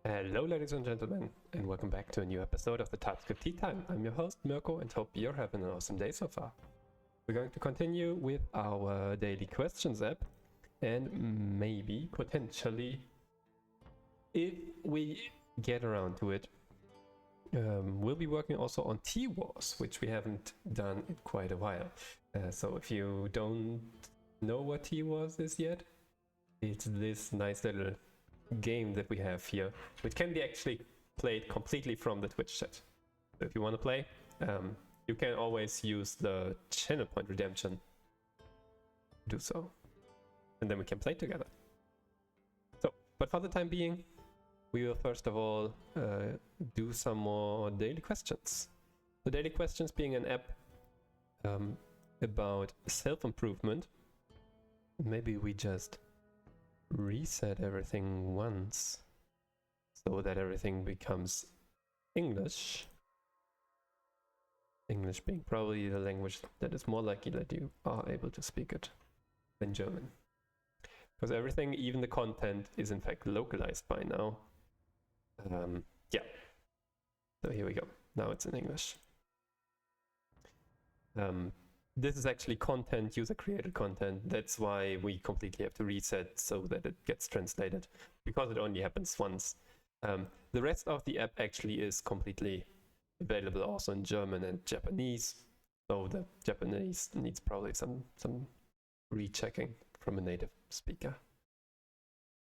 Hello ladies and gentlemen, and welcome back to a new episode of the TSTT Tea Time. I'm your host Mirko and hope you're having an awesome day so far. We're going to continue with our daily questions app, and maybe, potentially, if we get around to it, we'll be working also on T-Wars, which we haven't done in quite a while. So if you don't know what T-Wars is yet, it's this nice little game that we have here, which can be actually played completely from the Twitch chat. So if you want to play, you can always use the channel point redemption to do so, and then we can play together. So, but for the time being, we will first of all do some more daily questions. The daily questions being an app about self-improvement. Maybe we just reset everything once so that everything becomes English. English being probably the language that is more likely that you are able to speak it than German. Because everything, even the content, is in fact localized by now. Yeah. So here we go. Now it's in English. This is actually content, user-created content. That's why we completely have to reset so that it gets translated, because it only happens once. The rest of the app actually is completely available also in German and Japanese. So the Japanese needs probably some rechecking from a native speaker.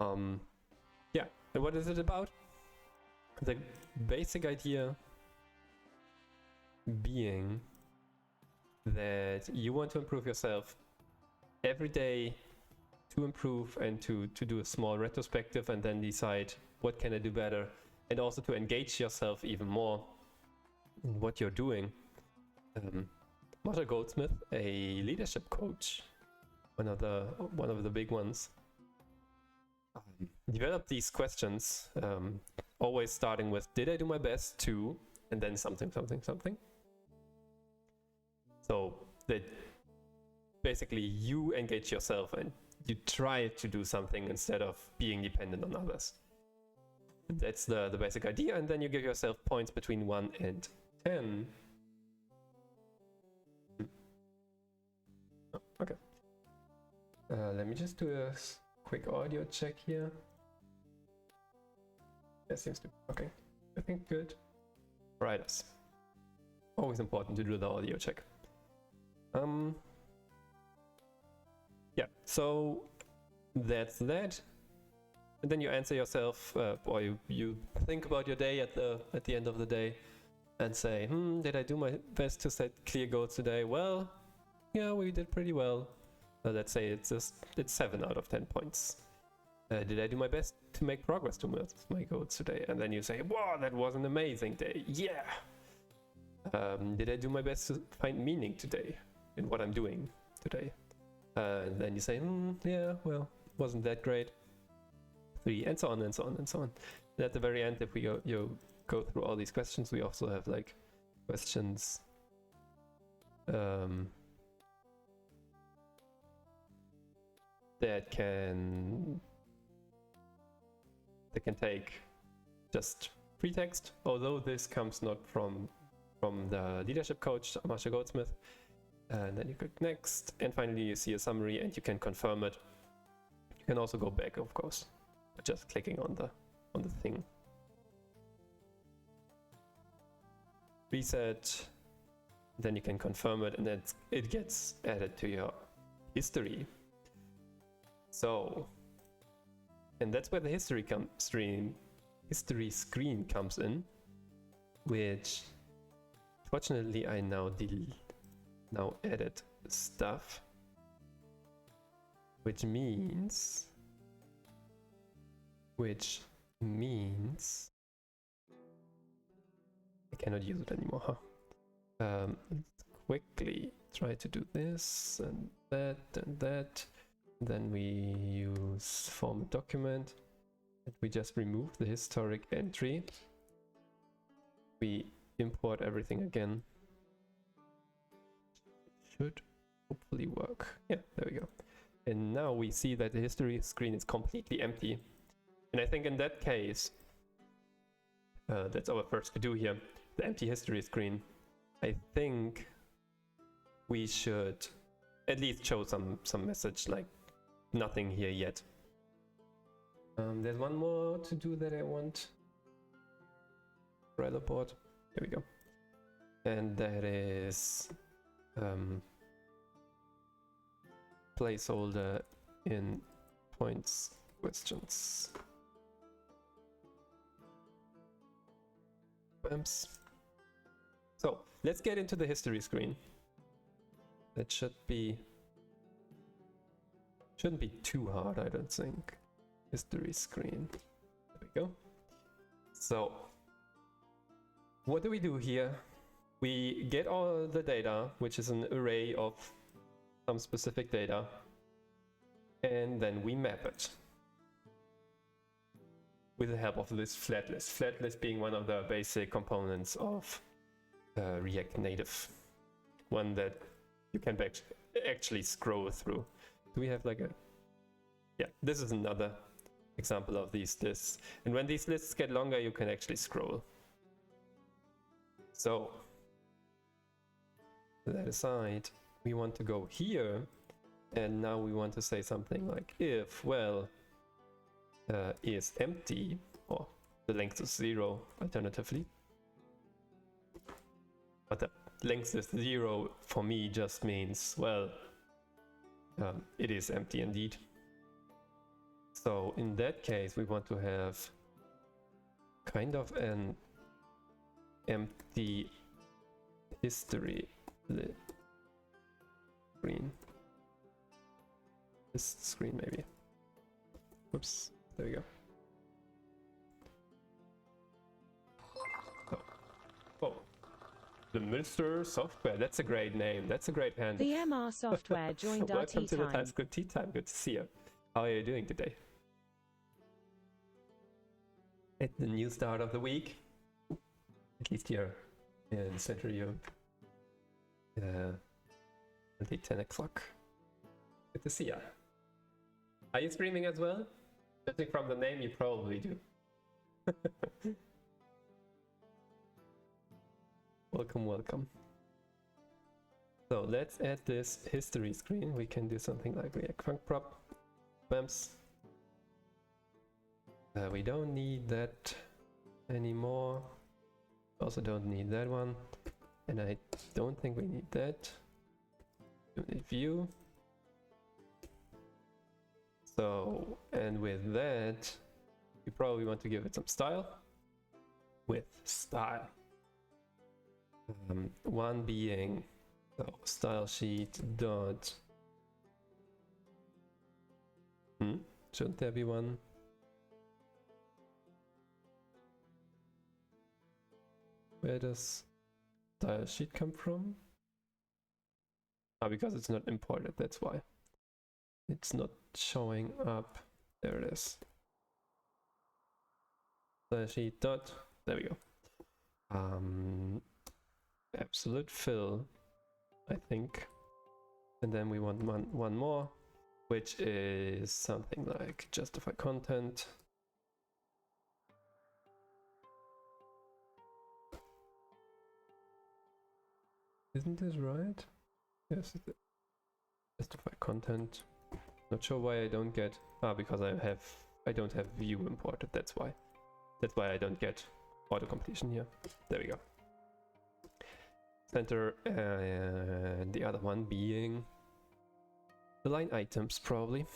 Yeah, and what is it about? The basic idea being that you want to improve yourself every day, to improve and to do a small retrospective and then decide what can I do better, and also to engage yourself even more in what you're doing. Marshall Goldsmith, a leadership coach, one of the big ones, developed these questions, always starting with, did I do my best to, and then something. So that basically you engage yourself and you try to do something instead of being dependent on others. That's the basic idea, and then you give yourself points between 1 and 10. Oh, okay. Let me just do a quick audio check here. That seems to be okay. I think good. Right. Always important to do the audio check. Yeah, so that's that. And then you answer yourself, or you think about your day at the end of the day and say, did I do my best to set clear goals today? Well, yeah, we did pretty well. Let's say it's 7 out of 10 points. Did I do my best to make progress towards my goals today? And then you say, wow, that was an amazing day. Yeah. Did I do my best to find meaning today in what I'm doing today? And then you say, yeah, well, wasn't that great. 3, and so on and so on and so on. And at the very end, if we go through all these questions, we also have like questions that can take just free text, although this comes not from the leadership coach Marshall Goldsmith. And then you click next, and finally you see a summary and you can confirm it. You can also go back, of course, by just clicking on the thing. Reset, then you can confirm it, and then it gets added to your history. So, and that's where the history screen comes in, which fortunately I now edit stuff, which means I cannot use it anymore, huh? Let's quickly try to do this and that and that. Then we use format document, and we just remove the historic entry. We import everything again. Should hopefully work. Yeah, there we go. And now we see that the history screen is completely empty. And I think in that case, that's our first to do here, the empty history screen. I think we should at least show some message, like nothing here yet. There's one more to do that I want. Trailer board. Here we go. And that is placeholder in points questions. Bams. So let's get into the history screen. That shouldn't be too hard, I don't think. History screen. There we go. So what do we do here? We get all the data, which is an array of some specific data, and then we map it with the help of this flat list. Flat list being one of the basic components of React Native, one that you can actually scroll through. Do we have like a... Yeah, this is another example of these lists. And when these lists get longer, you can actually scroll. So, that aside, we want to go here, and now we want to say something like if, well, is empty, or the length is 0 alternatively. But the length is 0 for me just means, well, it is empty indeed. So in that case, we want to have kind of an empty history screen. This screen maybe. Oops, there we go. Oh, the Mr. Software. That's a great name. That's a great handle. The MR Software joined our tea Welcome to the time. TypeScript Tea Time. Good to see you. How are you doing today? At the new start of the week, at least here in Central Europe, until 10 o'clock. Good to see you. Are you streaming as well? Judging from the name, you probably do. Welcome, welcome. So let's add this history screen. We can do something like React Func Prop, BAMS. We don't need that anymore. Also don't need that one. And I don't think we need that. We need view. So, and with that, we probably want to give it some style. With style. One being style sheet dot. Shouldn't there be one? Where does style sheet come from? Because it's not imported, that's why. It's not showing up. There it is. Style sheet dot. There we go. Absolute fill, I think. And then we want one more, which is something like justify content. Isn't this right? Yes, justify content. Not sure why I don't get because I don't have view imported. That's why I don't get auto completion here. There we go. Center, and the other one being the line items probably.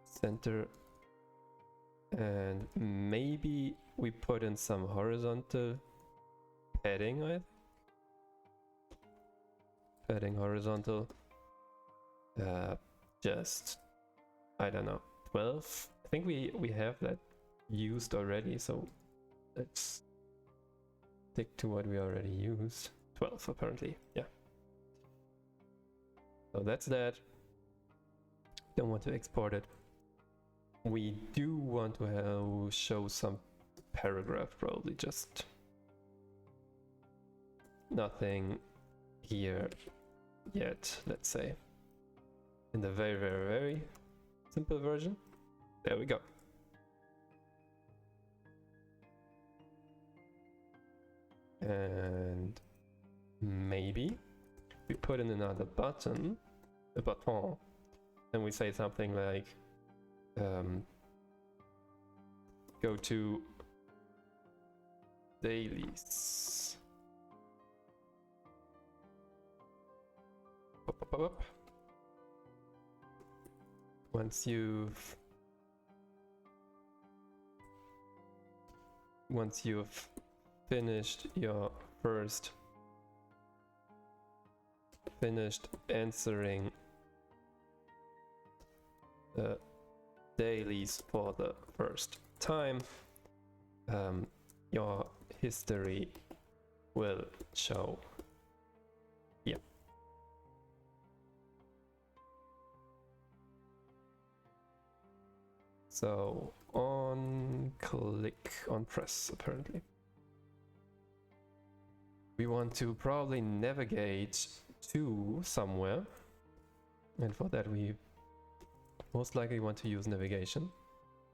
Center, and maybe we put in some horizontal padding. I think padding horizontal. Just I don't know, 12. I think we have that used already, so let's stick to what we already used. 12 apparently, yeah. So that's that. Don't want to export it. We do want to show some paragraph, probably just nothing here yet, let's say. In the very, very, very simple version. There we go. And maybe we put in another button, a button, and we say something like go to dailies. Up. Once you've finished your finished answering the dailies for the first time, your history will show here. So on click, on press apparently. We want to probably navigate to somewhere, and for that we most likely want to use navigation.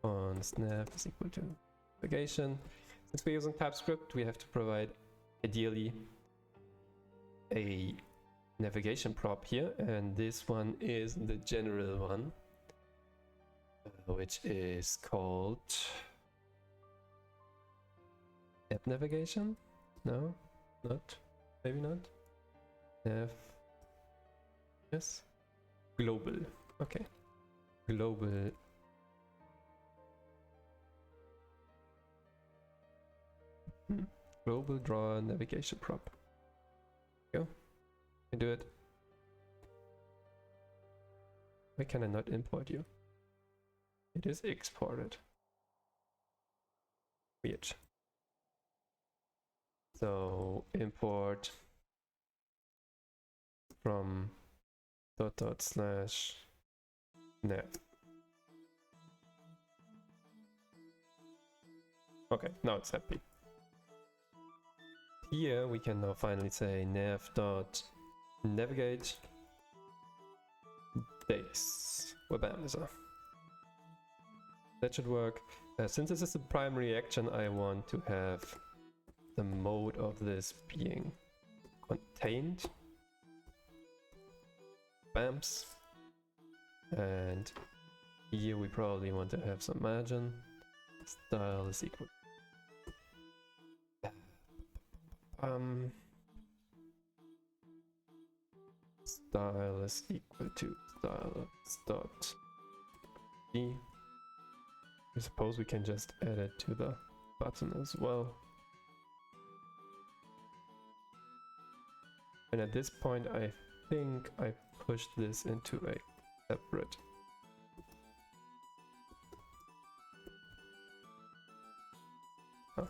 On snap is equal to navigation. Since we're using TypeScript, we have to provide ideally a navigation prop here, and this one is the general one, which is called app navigation. No, not, maybe not. Yes, global. Okay, global. Global draw navigation prop. Go. I do it. Why can I not import you? It is exported. Weird. So import from /nav. Okay, now it's happy. Here we can now finally say nav.navigate days web analyzer. That should work. Since this is the primary action, I want to have the mode of this being contained. BAMS. And here we probably want to have some margin. Style is equal. Style is equal to styles.d. I suppose we can just add it to the button as well. And at this point, I think I pushed this into a separate. Oh.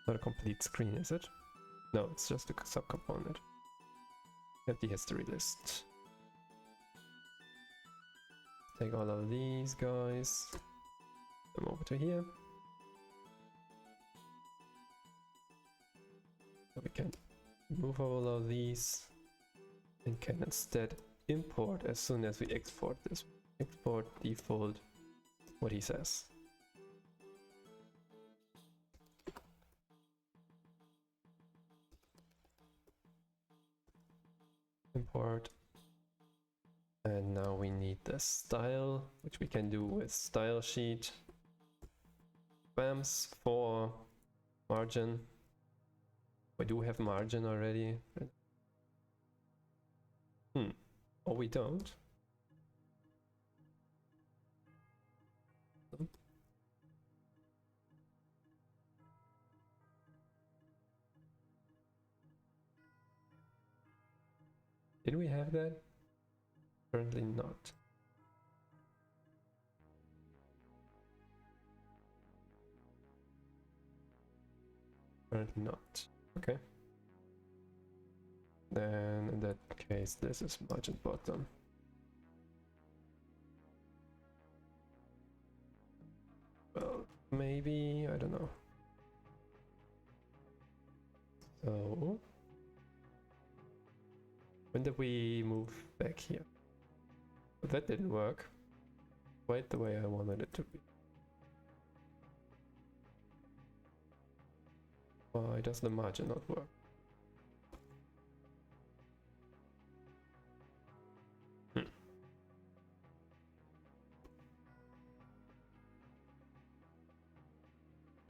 Not a complete screen, is it? No, it's just a subcomponent. Empty history list. Take all of these guys. Come over to here. So we can move all of these and can instead import as soon as we export this. Export default, what he says. Import, and now we need the style, which we can do with style sheet. BAMS for margin. We do have margin already. Or we don't. Did we have that? Currently not. Currently not. Okay. Then in that case, this is margin bottom. Well, maybe, I don't know. So when did we move back here? But that didn't work. quite the way I wanted it to be. Why does the margin not work?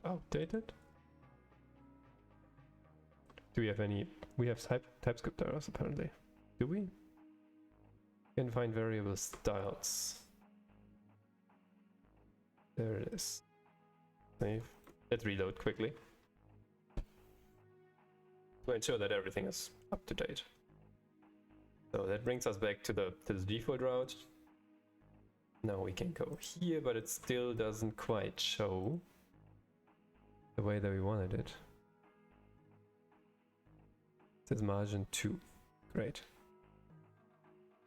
Outdated? Do we have any? We have TypeScript errors apparently. Do we? Can find variable styles. There it is. Save. Let's reload quickly to ensure that everything is up to date. So that brings us back to the default route. Now we can go here, but it still doesn't quite show the way that we wanted it. It says margin 2. Great.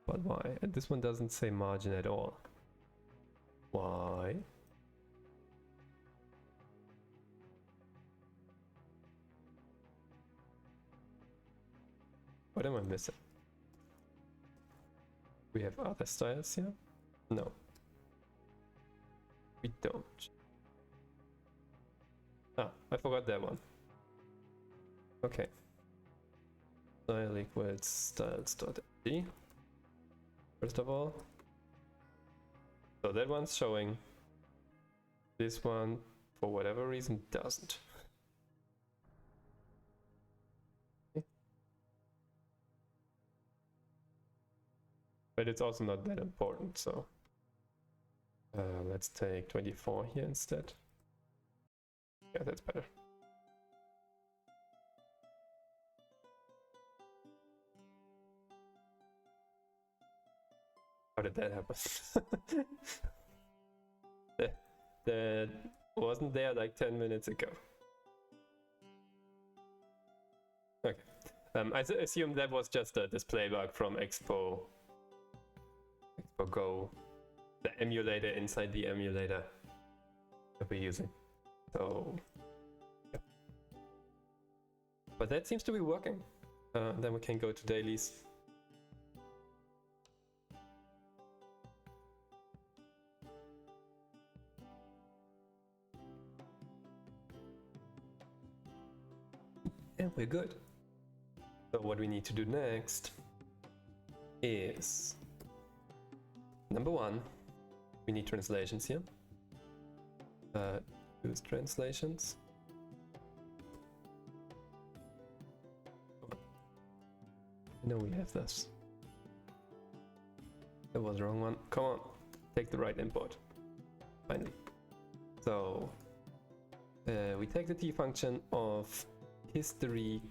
But why? And this one doesn't say margin at all. Why? What am I missing? We have other styles here? No. We don't. Ah, I forgot that one. Okay. Style equals styles.md. First of all. So that one's showing. This one, for whatever reason, doesn't. But it's also not that important, so let's take 24 here instead. Yeah, that's better. How did that happen? that wasn't there like 10 minutes ago. Okay. I assume that was just a display bug from Expo Go, the emulator inside the emulator that we're using. So, yeah. But that seems to be working. Then we can go to dailies. And we're good. So what we need to do next is number one, we need translations here. Use translations. I know we have this. That was the wrong one. Come on, take the right import. Finally. So we take the T function of history :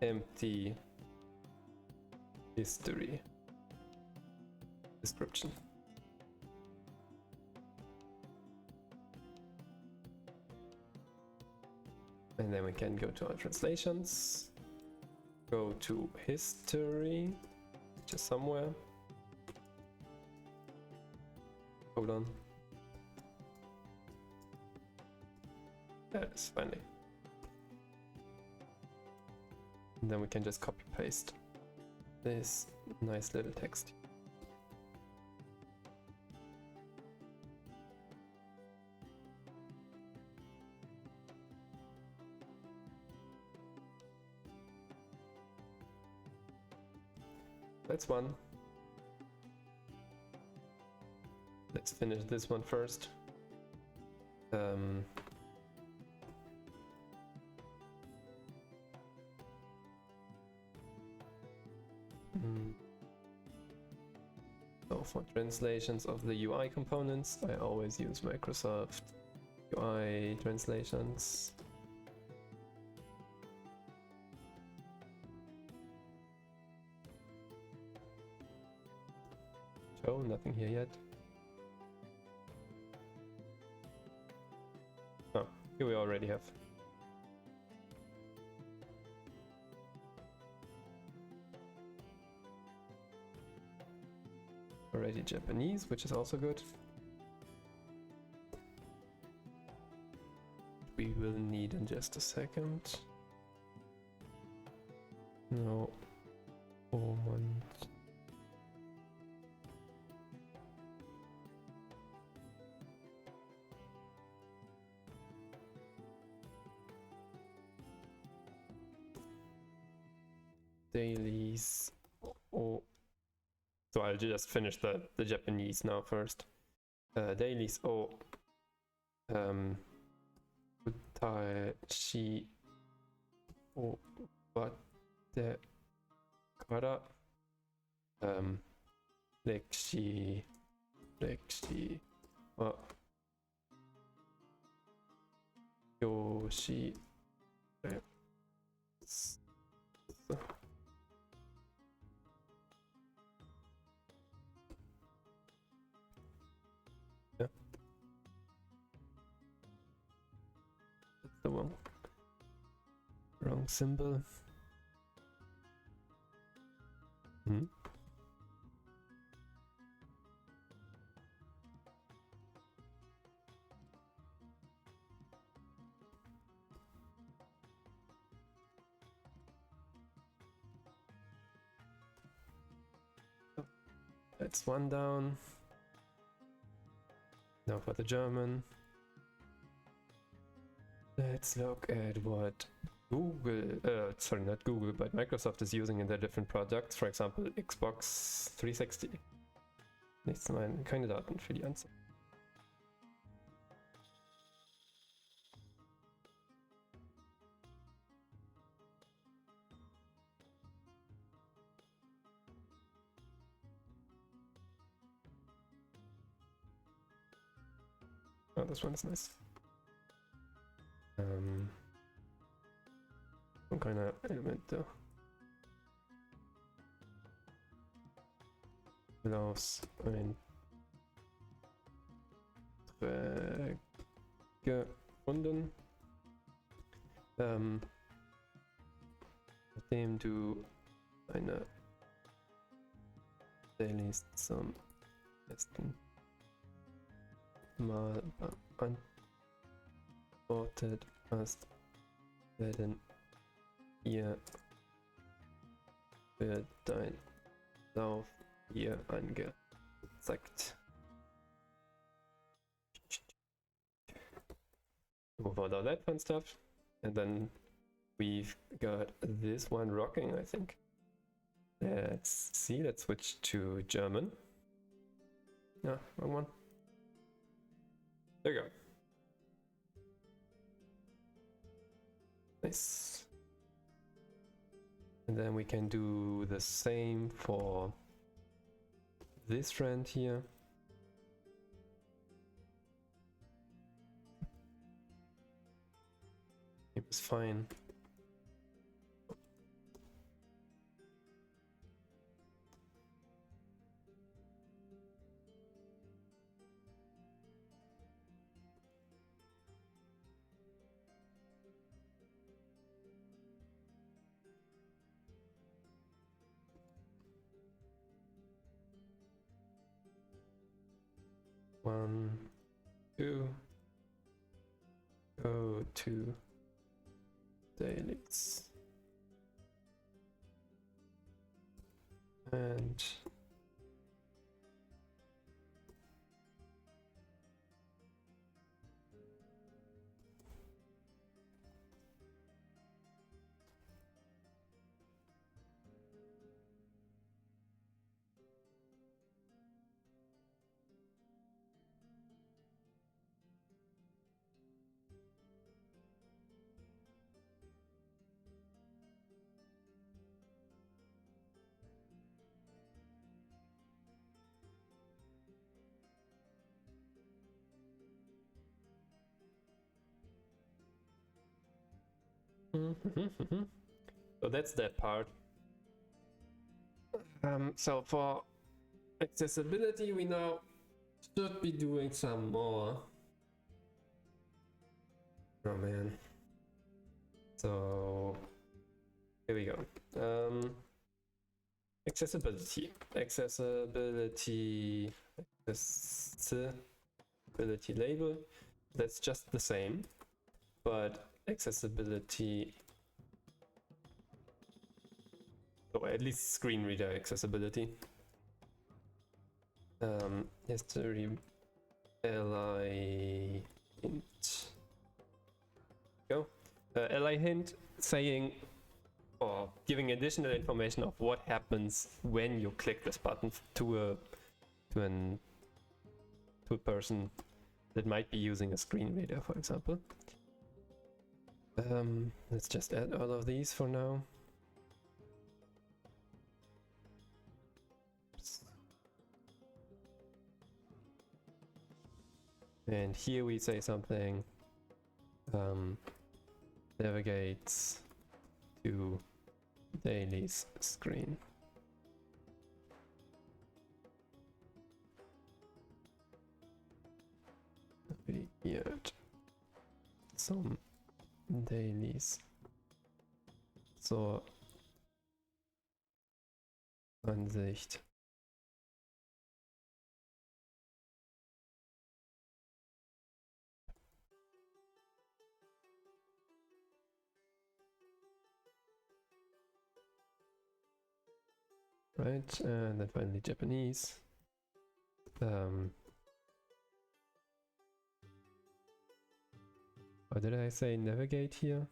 empty history description. And then we can go to our translations, go to history, just somewhere, There it is, finally. And then we can just copy paste this nice little text. That's one. Let's finish this one first. So for translations of the UI components, I always use Microsoft UI translations. Show, nothing here yet. Oh, here we already have. Already Japanese, which is also good. We will need in just a second. No. Und dailies. Oh. So I'll just finish the Japanese now first. Dailies. Oh. Utai shi o watte kara lekshi wa yoshi desu. Yeah. That's the one. Wrong symbol. Hmm? That's one down. Now for the German. Let's look at what Google, sorry, not Google, but Microsoft is using in their different products. For example, Xbox 360. Nichts meinen, keine Daten für die Anzeige. Oh, this one is nice. Und keine Elemente. Aus Einträge gefunden. Nachdem du eine Dailies zum ersten Mal beantwortet hast, werden ihr für dein Lauf hier angezeigt. Move on all that fun stuff, and then we've got this one rocking, I think. Let's see, let's switch to German. No, wrong one. There you go. Nice. And then we can do the same for this friend here. It was fine. One, two, go to dailies. And so that's that part. So for accessibility, we now should be doing some more. Oh man. So here we go. Accessibility label. That's just the same, but accessibility or at least screen reader accessibility. History li hint. Go. Li hint saying or giving additional information of what happens when you click this button to a person that might be using a screen reader, for example. Let's just add all of these for now. And here we say something navigates to Daily's screen. Weird. Some Dailies. So Ansicht. Right, and then finally Japanese. Or did I say navigate here?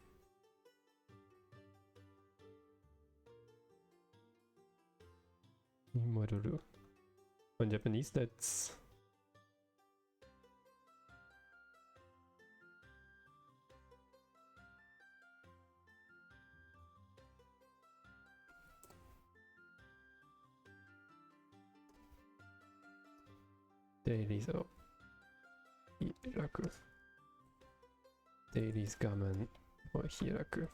Modulu. In Japanese, that's dailies. Oh, hiraku. Dailies gamen or hiraku.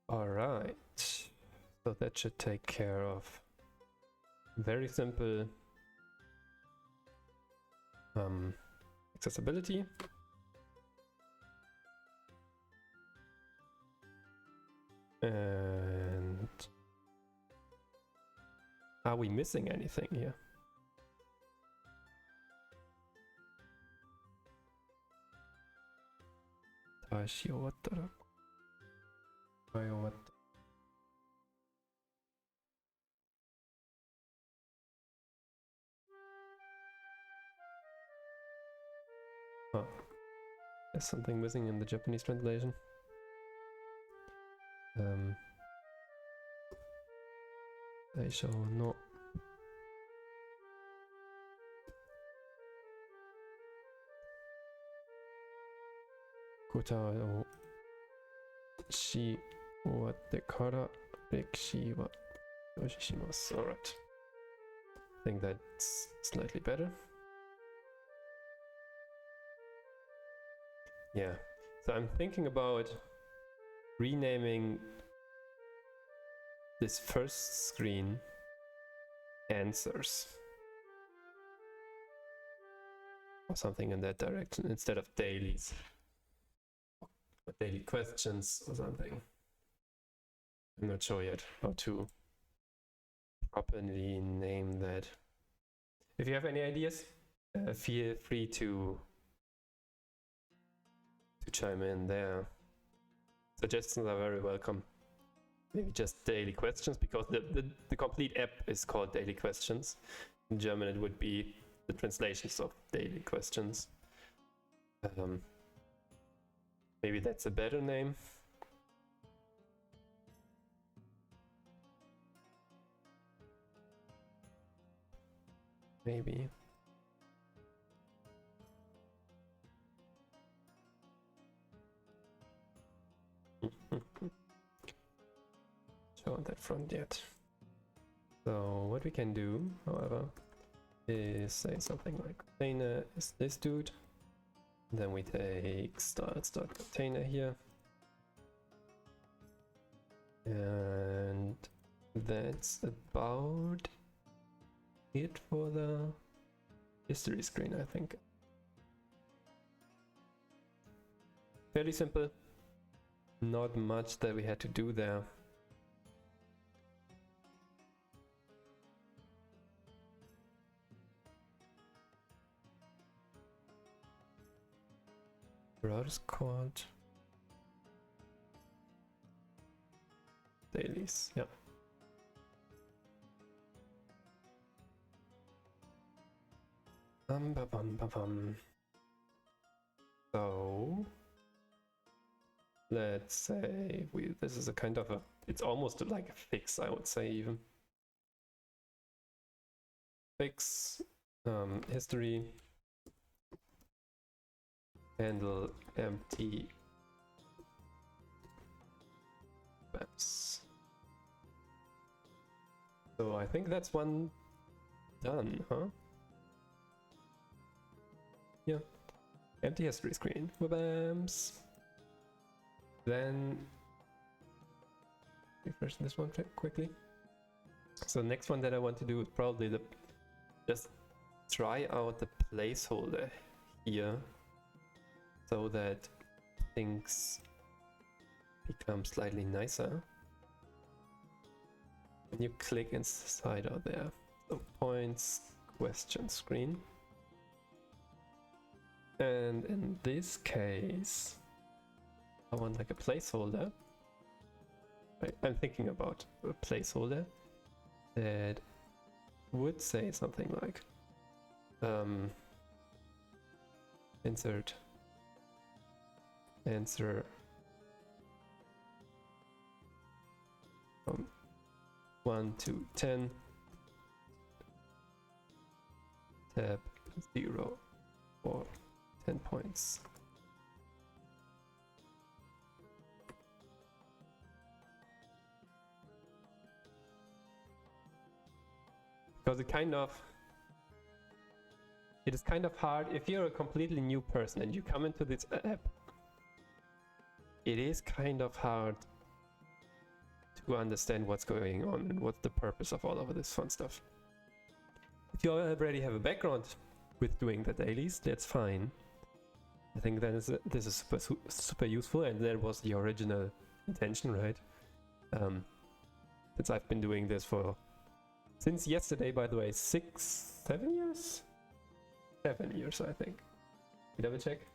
All right, so that should take care of very simple accessibility. And are we missing anything here? Oh, there's something missing in the Japanese translation. I shall not. Kota o shi owatte kara rekishi wa yoshishimasu. Alright. I think that's slightly better. Yeah. So I'm thinking about renaming this first screen answers or something in that direction instead of dailies or daily questions or something. I'm not sure yet how to properly name that. If you have any ideas, feel free to chime in there. Suggestions are very welcome. Maybe just daily questions, because the complete app is called Daily Questions. In German it would be the translations of daily questions. Maybe that's a better name. Maybe. On that front yet. So what we can do, however, is say something like container is this dude. Then we take start container here. And that's about it for the history screen, I think. Fairly simple. Not much that we had to do there. Browse called dailies. Yeah. So let's say this is a kind of it's almost like a fix, I would say, even. Fix history, handle empty maps. So I think that's one done, huh? Yeah. Empty history screen. Wabams. Then refresh this one quickly. So the next one that I want to do is probably just try out the placeholder here so that things become slightly nicer. When you click inside out there, so points, question screen. And in this case, I want like a placeholder. I'm thinking about a placeholder that would say something like insert answer from 1 to 10, tab 0 or 10 points. Because it is kind of hard if you're a completely new person and you come into this app. It is kind of hard to understand what's going on and what's the purpose of all of this fun stuff. If you already have a background with doing the dailies, that's fine. I think that this is super useful, and that was the original intention, right? Since I've been doing this since yesterday, by the way, 7 years? 7 years, I think. Double check.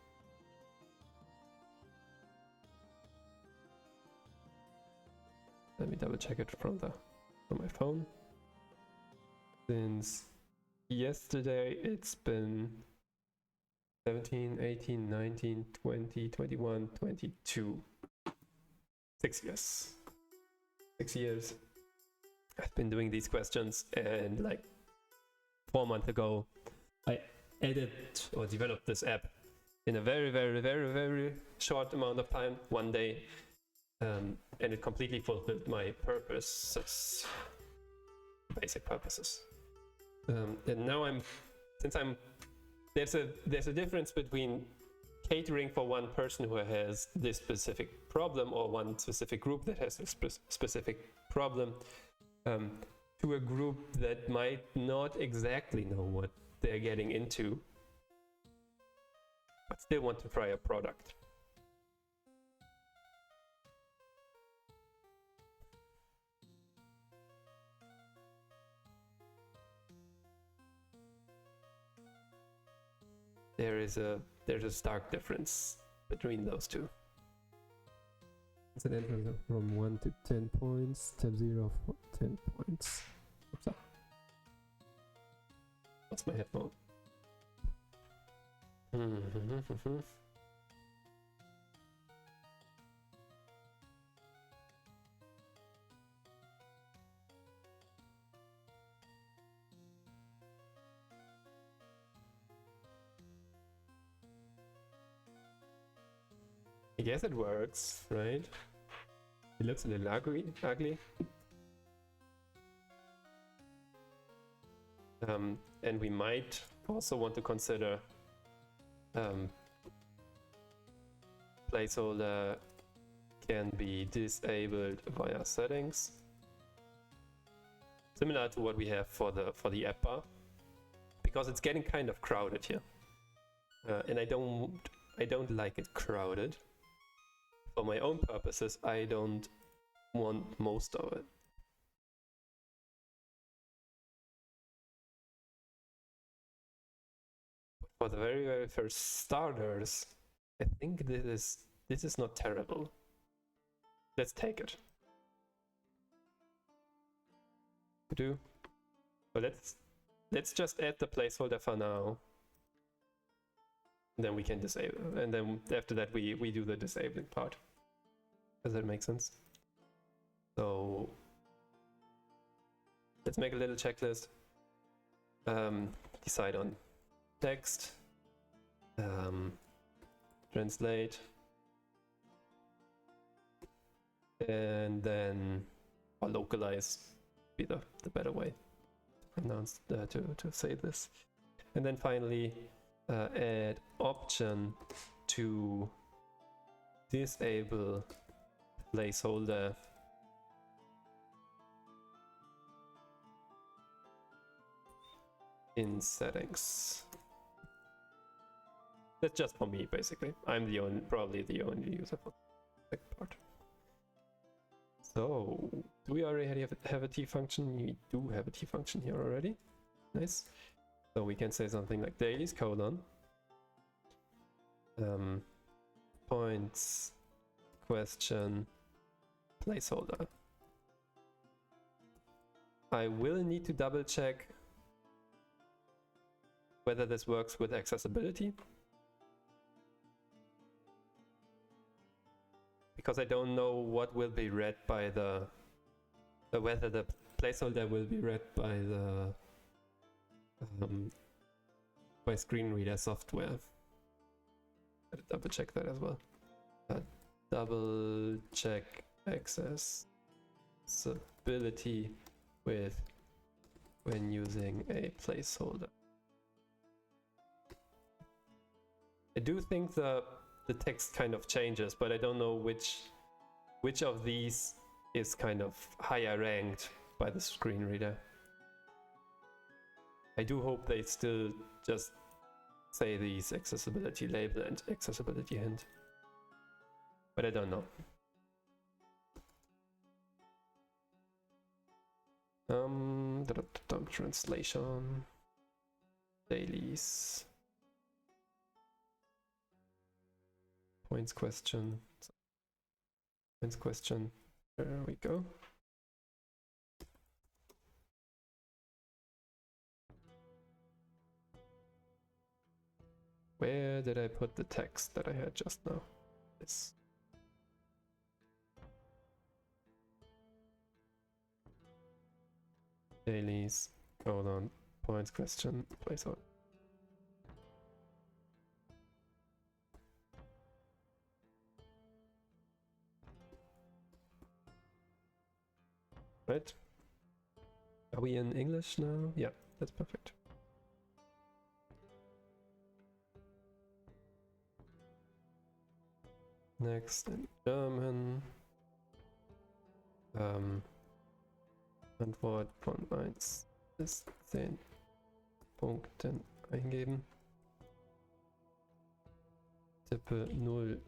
Let me double check it from my phone. Since yesterday, it's been 17, 18, 19, 20, 21, 22. 6 years. 6 years. I've been doing these questions, and like 4 months ago, I added or developed this app in a very, very, very, very short amount of time, one day, and it completely fulfilled my purposes, basic purposes. And now there's a difference between catering for one person who has this specific problem, or one specific group that has a specific problem, to a group that might not exactly know what they're getting into, but still want to try a product. There's a stark difference between those two. It's an entry from 1 to 10 points, tab 0 for 10 points. What's up? What's my headphone? I guess it works, right? It looks a little ugly. And we might also want to consider placeholder can be disabled via settings, similar to what we have for the app bar, because it's getting kind of crowded here, and I don't like it crowded. For my own purposes, I don't want most of it. For the very, very first starters, I think this is not terrible. Let's take it. Do. But let's just add the placeholder for now. And then we can disable, and then after that we do the disabling part. Does that make sense? So let's make a little checklist. Decide on text, translate, and then or localize be the better way to pronounce to say this. And then finally add option to disable placeholder in settings. That's just for me, basically. I'm probably the only user for that part. So, do we already have a T function? We do have a T function here already. Nice. So we can say something like dailies : points question placeholder. I will need to double check whether this works with accessibility, because I don't know what will be read by whether the placeholder will be read by the by screen reader software. Gotta double check that as well. Double check accessibility when using a placeholder. I do think the text kind of changes, but I don't know which of these is kind of higher ranked by the screen reader. I do hope they still just say these accessibility label and accessibility hint, but I don't know. Translation, dailies, points question, there we go. Where did I put the text that I had just now? This. Dailies, points question, placeholder. Right? Are we in English now? Yeah, that's perfect. Next in German. Antwort von 1 bis 10 Punkten eingeben. Tippe 0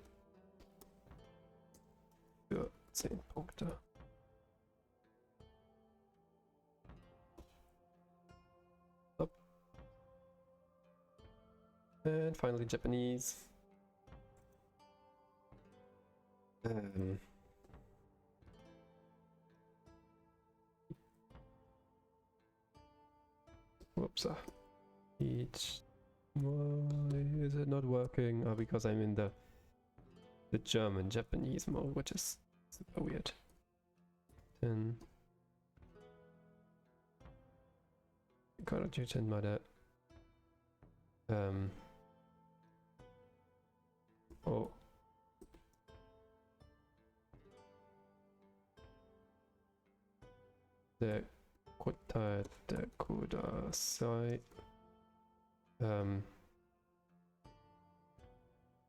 für 10 Punkte. Up. And finally Japanese. Whoops. Why is it not working? Oh, because I'm in the German Japanese mode, which is super weird. 10. Gotta change my that. Oh. The Kota de Kudasai.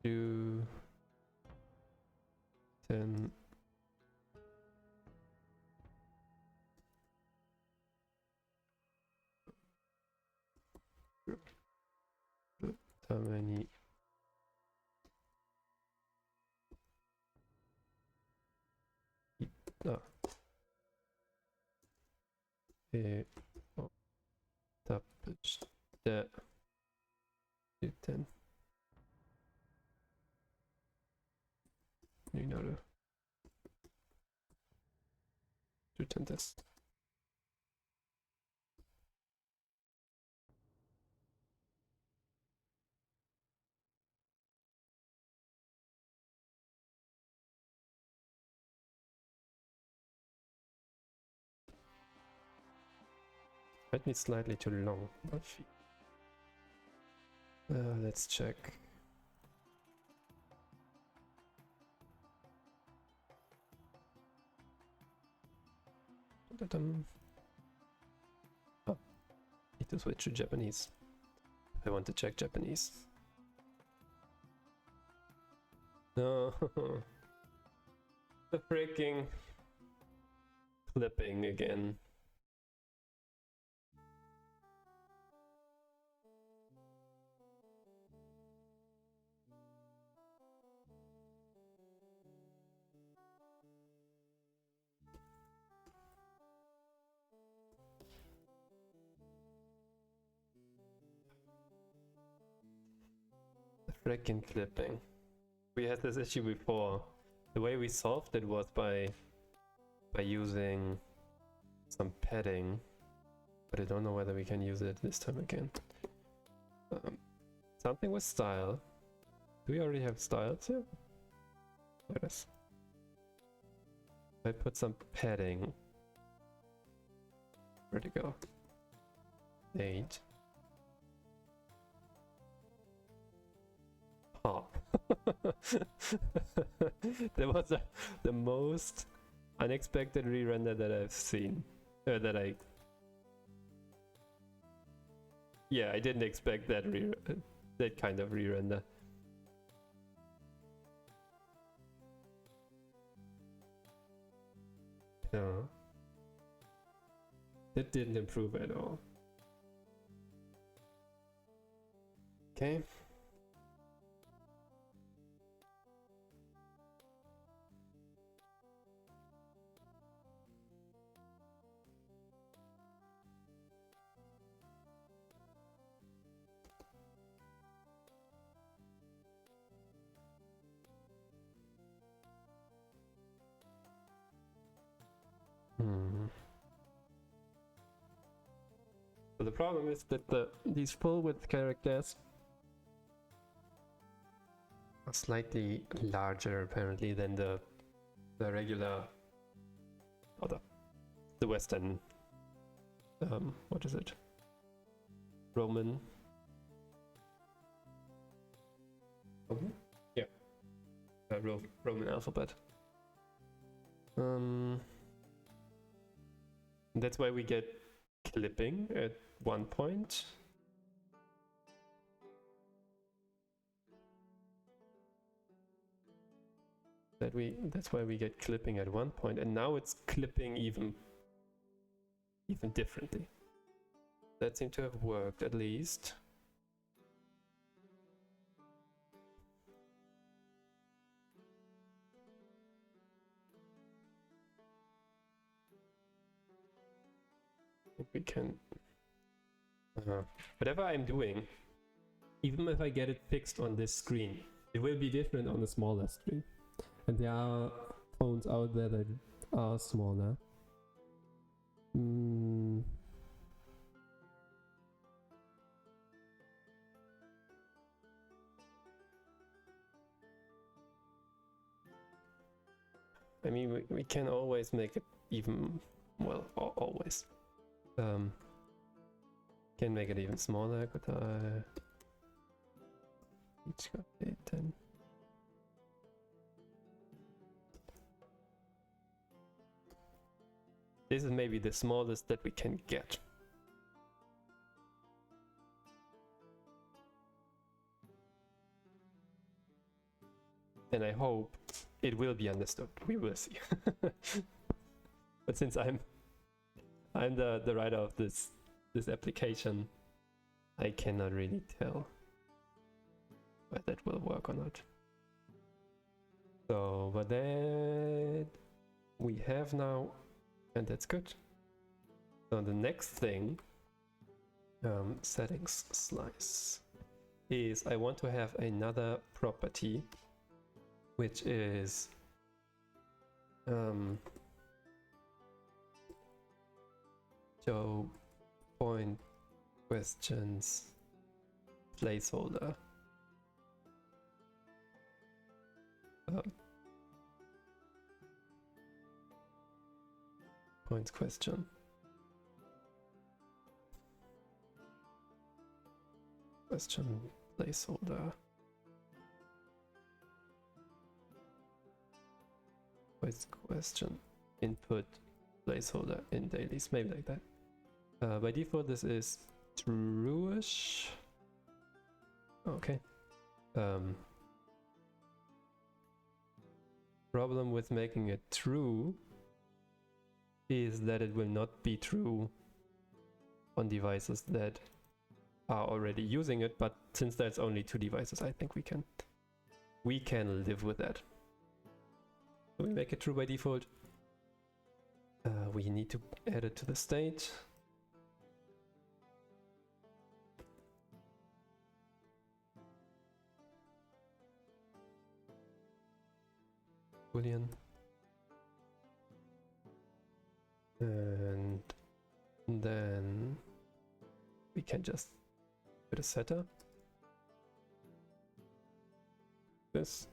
Do 10. How many? No. Tapage that 10. You know to turn this. Might be slightly too long. Let's check. Oh, need to switch to Japanese. I want to check Japanese. No, the freaking clipping again. Freaking clipping. We had this issue before. The way we solved it was by using some padding, but I don't know whether we can use it this time again. Something with style. Do we already have styles here? There it is. I put some padding. Where'd it go? 8. Oh. That was the most unexpected re-render that I've seen. I didn't expect that that kind of re-render. No. That didn't improve at all. Okay. So the problem is that these full width characters are slightly larger apparently than the regular, or the Western, what is it? Roman. Yeah. Roman alphabet. That's why we get clipping at one point. That's why we get clipping at one point, and now it's clipping even differently. That seemed to have worked at least. We can whatever I'm doing, even if I get it fixed on this screen, it will be different on a smaller screen, and there are phones out there that are smaller. I mean, we can always make it even, well, always. Can make it even smaller, but each got 8, 10. This is maybe the smallest that we can get. And I hope it will be understood. We will see. But since I'm the writer of this application, I cannot really tell whether that will work or not. So, but that we have now, and that's good. So the next thing, settings slice, is I want to have another property which is Show point questions placeholder. Points question. Question placeholder. Voice question input placeholder in dailies, maybe like that. By default, this is true-ish. Okay. Problem with making it true is that it will not be true on devices that are already using it, but since there's only 2 devices, I think we can live with that. So we make it true by default. We need to add it to the state. Boolean. And then we can just put a setter. This.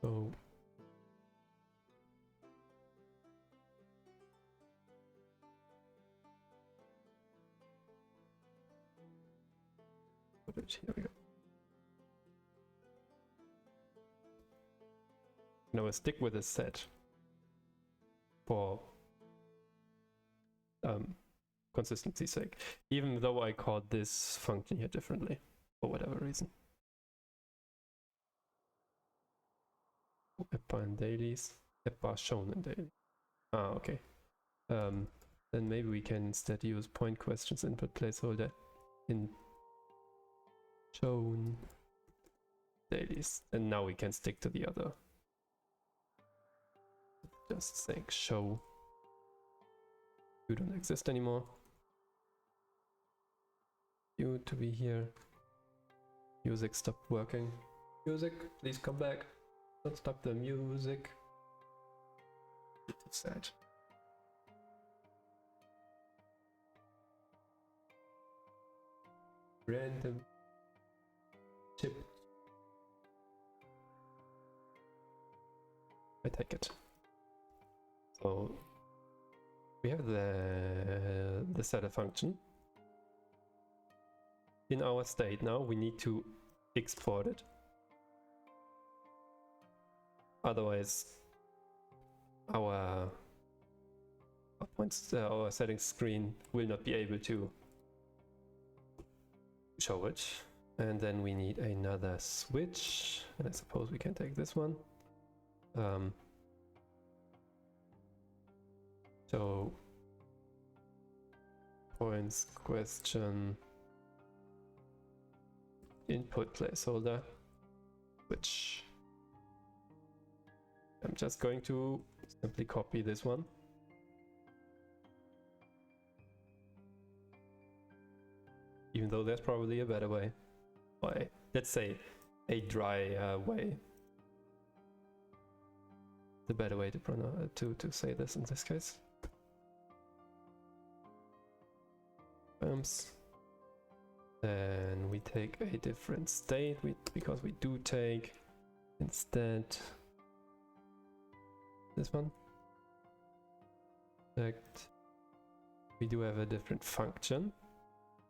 So here we go. Now I stick with a set for consistency's sake, even though I called this function here differently for whatever reason. App bar in dailies, app bar shown in daily. Ah, okay. Then maybe we can instead use point questions input placeholder in shown dailies, and now we can stick to the other. Just saying show. You don't exist anymore. You to be here. Music stopped working. Music, please come back. Don't stop the music. It's sad. Random chip. I take it. So we have the setter function in our state. Now we need to export it. Otherwise, our settings screen will not be able to show it. And then we need another switch, and I suppose we can take this one. So points question input placeholder, which I'm just going to simply copy this one. Even though there's probably a better way. Why? Let's say a dry way. The better way to say this in this case. Then we take a different state because we do take instead this one. We do have a different function,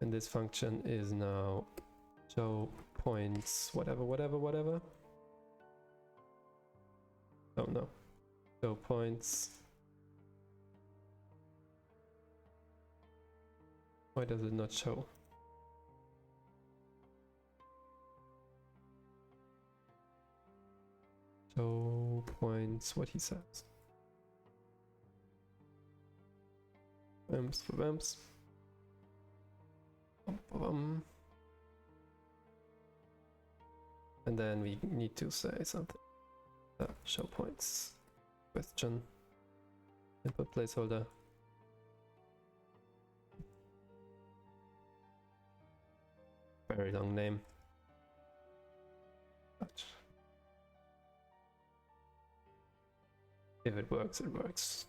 and this function is now show points whatever. Oh no, show points. Why does it not show? Show points, what he says. For vamps. And then we need to say something. Show points. Question. Input placeholder. Very long name. If it works, it works.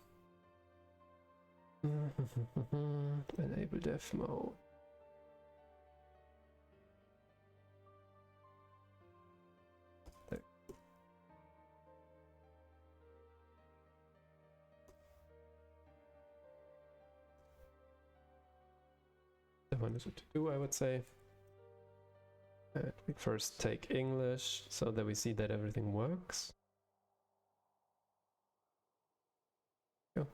Enable dev mode. There. The one is what to do, I would say. We first take English so that we see that everything works. Go.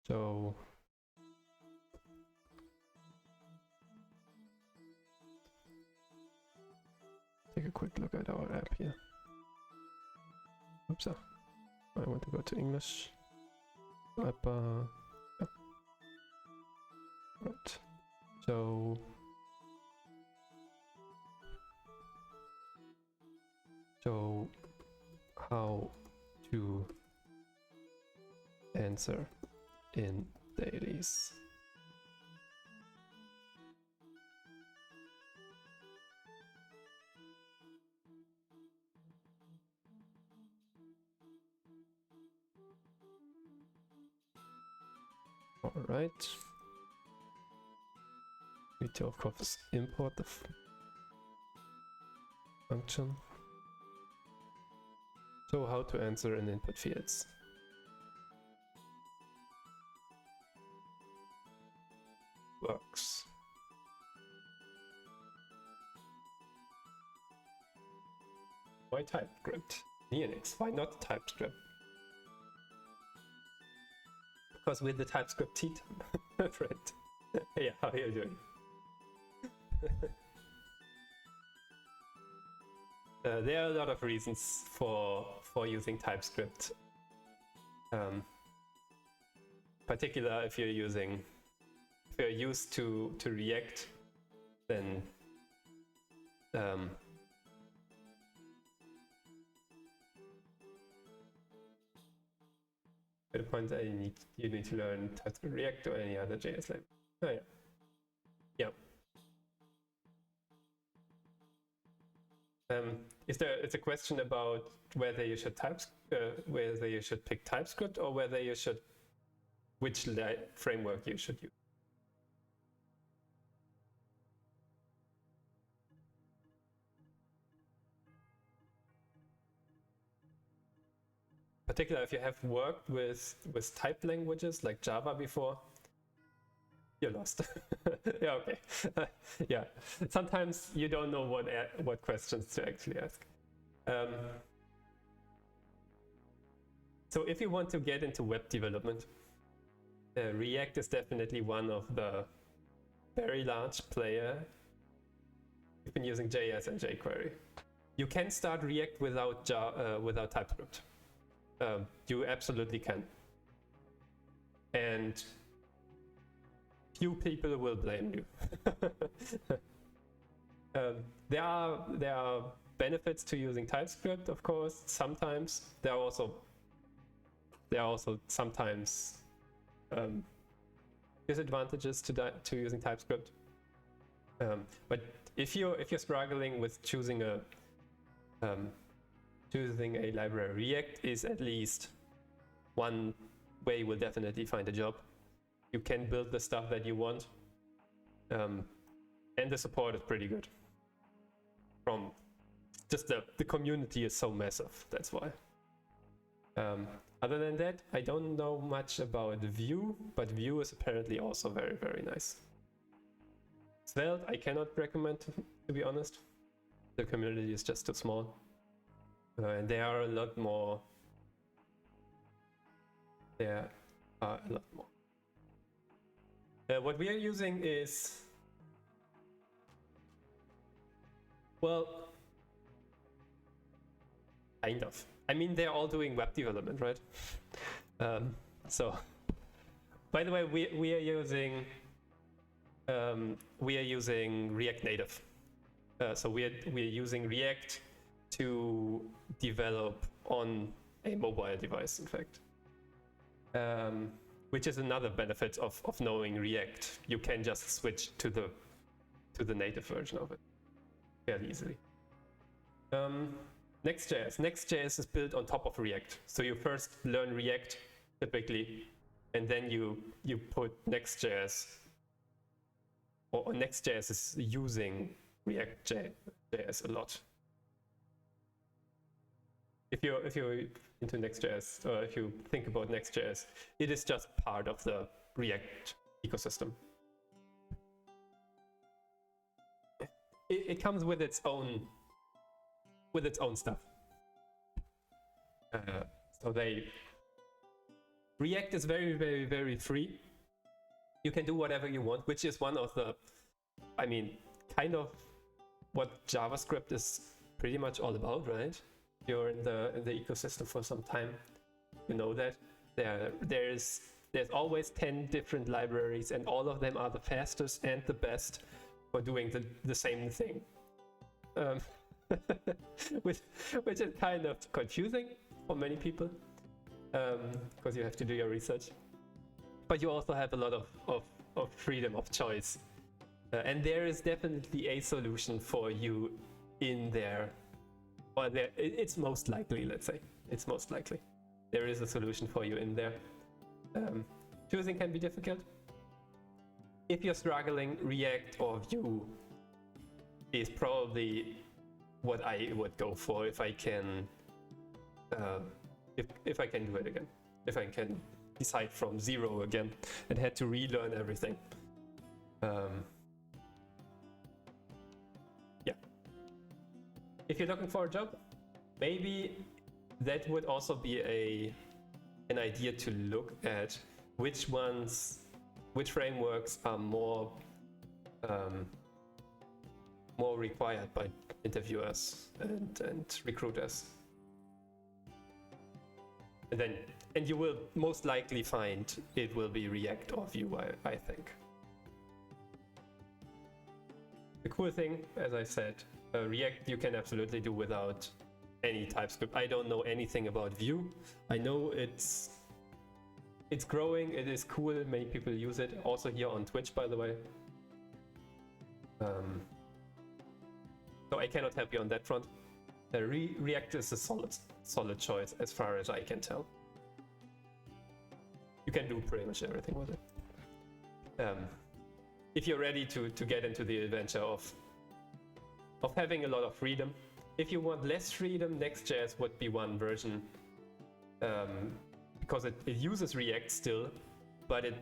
So take a quick look at our app here. Oops, I want to go to English. App, yeah. Right. So how to answer in dailies. All right. Need to of course import the function. So how to answer in input fields. Works. Why TypeScript? Neonix, why not TypeScript? Because with the TypeScript T-time, friend. Yeah, how are you doing? There are a lot of reasons for using TypeScript. Particular if you're used to React, then at a point you need to learn TypeScript React or any other JS language. Oh yeah. Yeah. It's a question about whether you should pick TypeScript or whether you should which framework you should use. Particularly if you have worked with type languages like Java before, you're lost. Yeah, okay. Yeah, sometimes you don't know what questions to actually ask. So if you want to get into web development, React is definitely one of the very large player. You've been using JS and jQuery. You can start React without TypeScript. You absolutely can. And few people will blame you. There are benefits to using TypeScript, of course. Sometimes there are also sometimes disadvantages to using TypeScript. But if you're struggling with choosing a library, React is at least one way you will definitely find a job. You can build the stuff that you want, and the support is pretty good. From just the community is so massive, that's why. Other than that, I don't know much about Vue, but Vue is apparently also very, very nice. Svelte, I cannot recommend, to be honest. The community is just too small. And there are a lot more. What we are using is, well, kind of. I mean, they're all doing web development, right? So, by the way, we are using React Native. So we are using React to develop on a mobile device, in fact. Which is another benefit of knowing React. You can just switch to the native version of it. fairly easily. Next.js. Next.js is built on top of React. So you first learn React typically, and then you put Next.js, or Next.js is using React.js a lot. If you're into Next.js, or if you think about Next.js, it is just part of the React ecosystem. It comes with its own stuff. So React is very, very, very free. You can do whatever you want, which is one of the, kind of what JavaScript is pretty much all about, right? You're in the ecosystem for some time, you know that there's always 10 different libraries, and all of them are the fastest and the best for doing the same thing, which is kind of confusing for many people, because you have to do your research, but you also have a lot of freedom of choice, and there is definitely a solution for you in there. Well, it's most likely, let's say. It's most likely. There is a solution for you in there. Choosing can be difficult. If you're struggling, React or Vue is probably what I would go for if I can if I can do it again. If I can decide from zero again and had to relearn everything. If you're looking for a job, maybe that would also be an idea to look at which frameworks are more required by interviewers and recruiters. And you will most likely find it will be React or Vue, I think. The cool thing, as I said, React you can absolutely do without any TypeScript. I don't know anything about Vue. I know it's growing, it is cool, many people use it, also here on Twitch, by the way. So I cannot help you on that front. React is a solid choice as far as I can tell. You can do pretty much everything with it. If you're ready to get into the adventure of having a lot of freedom. If you want less freedom, Next.js would be one version, because it uses React still, but it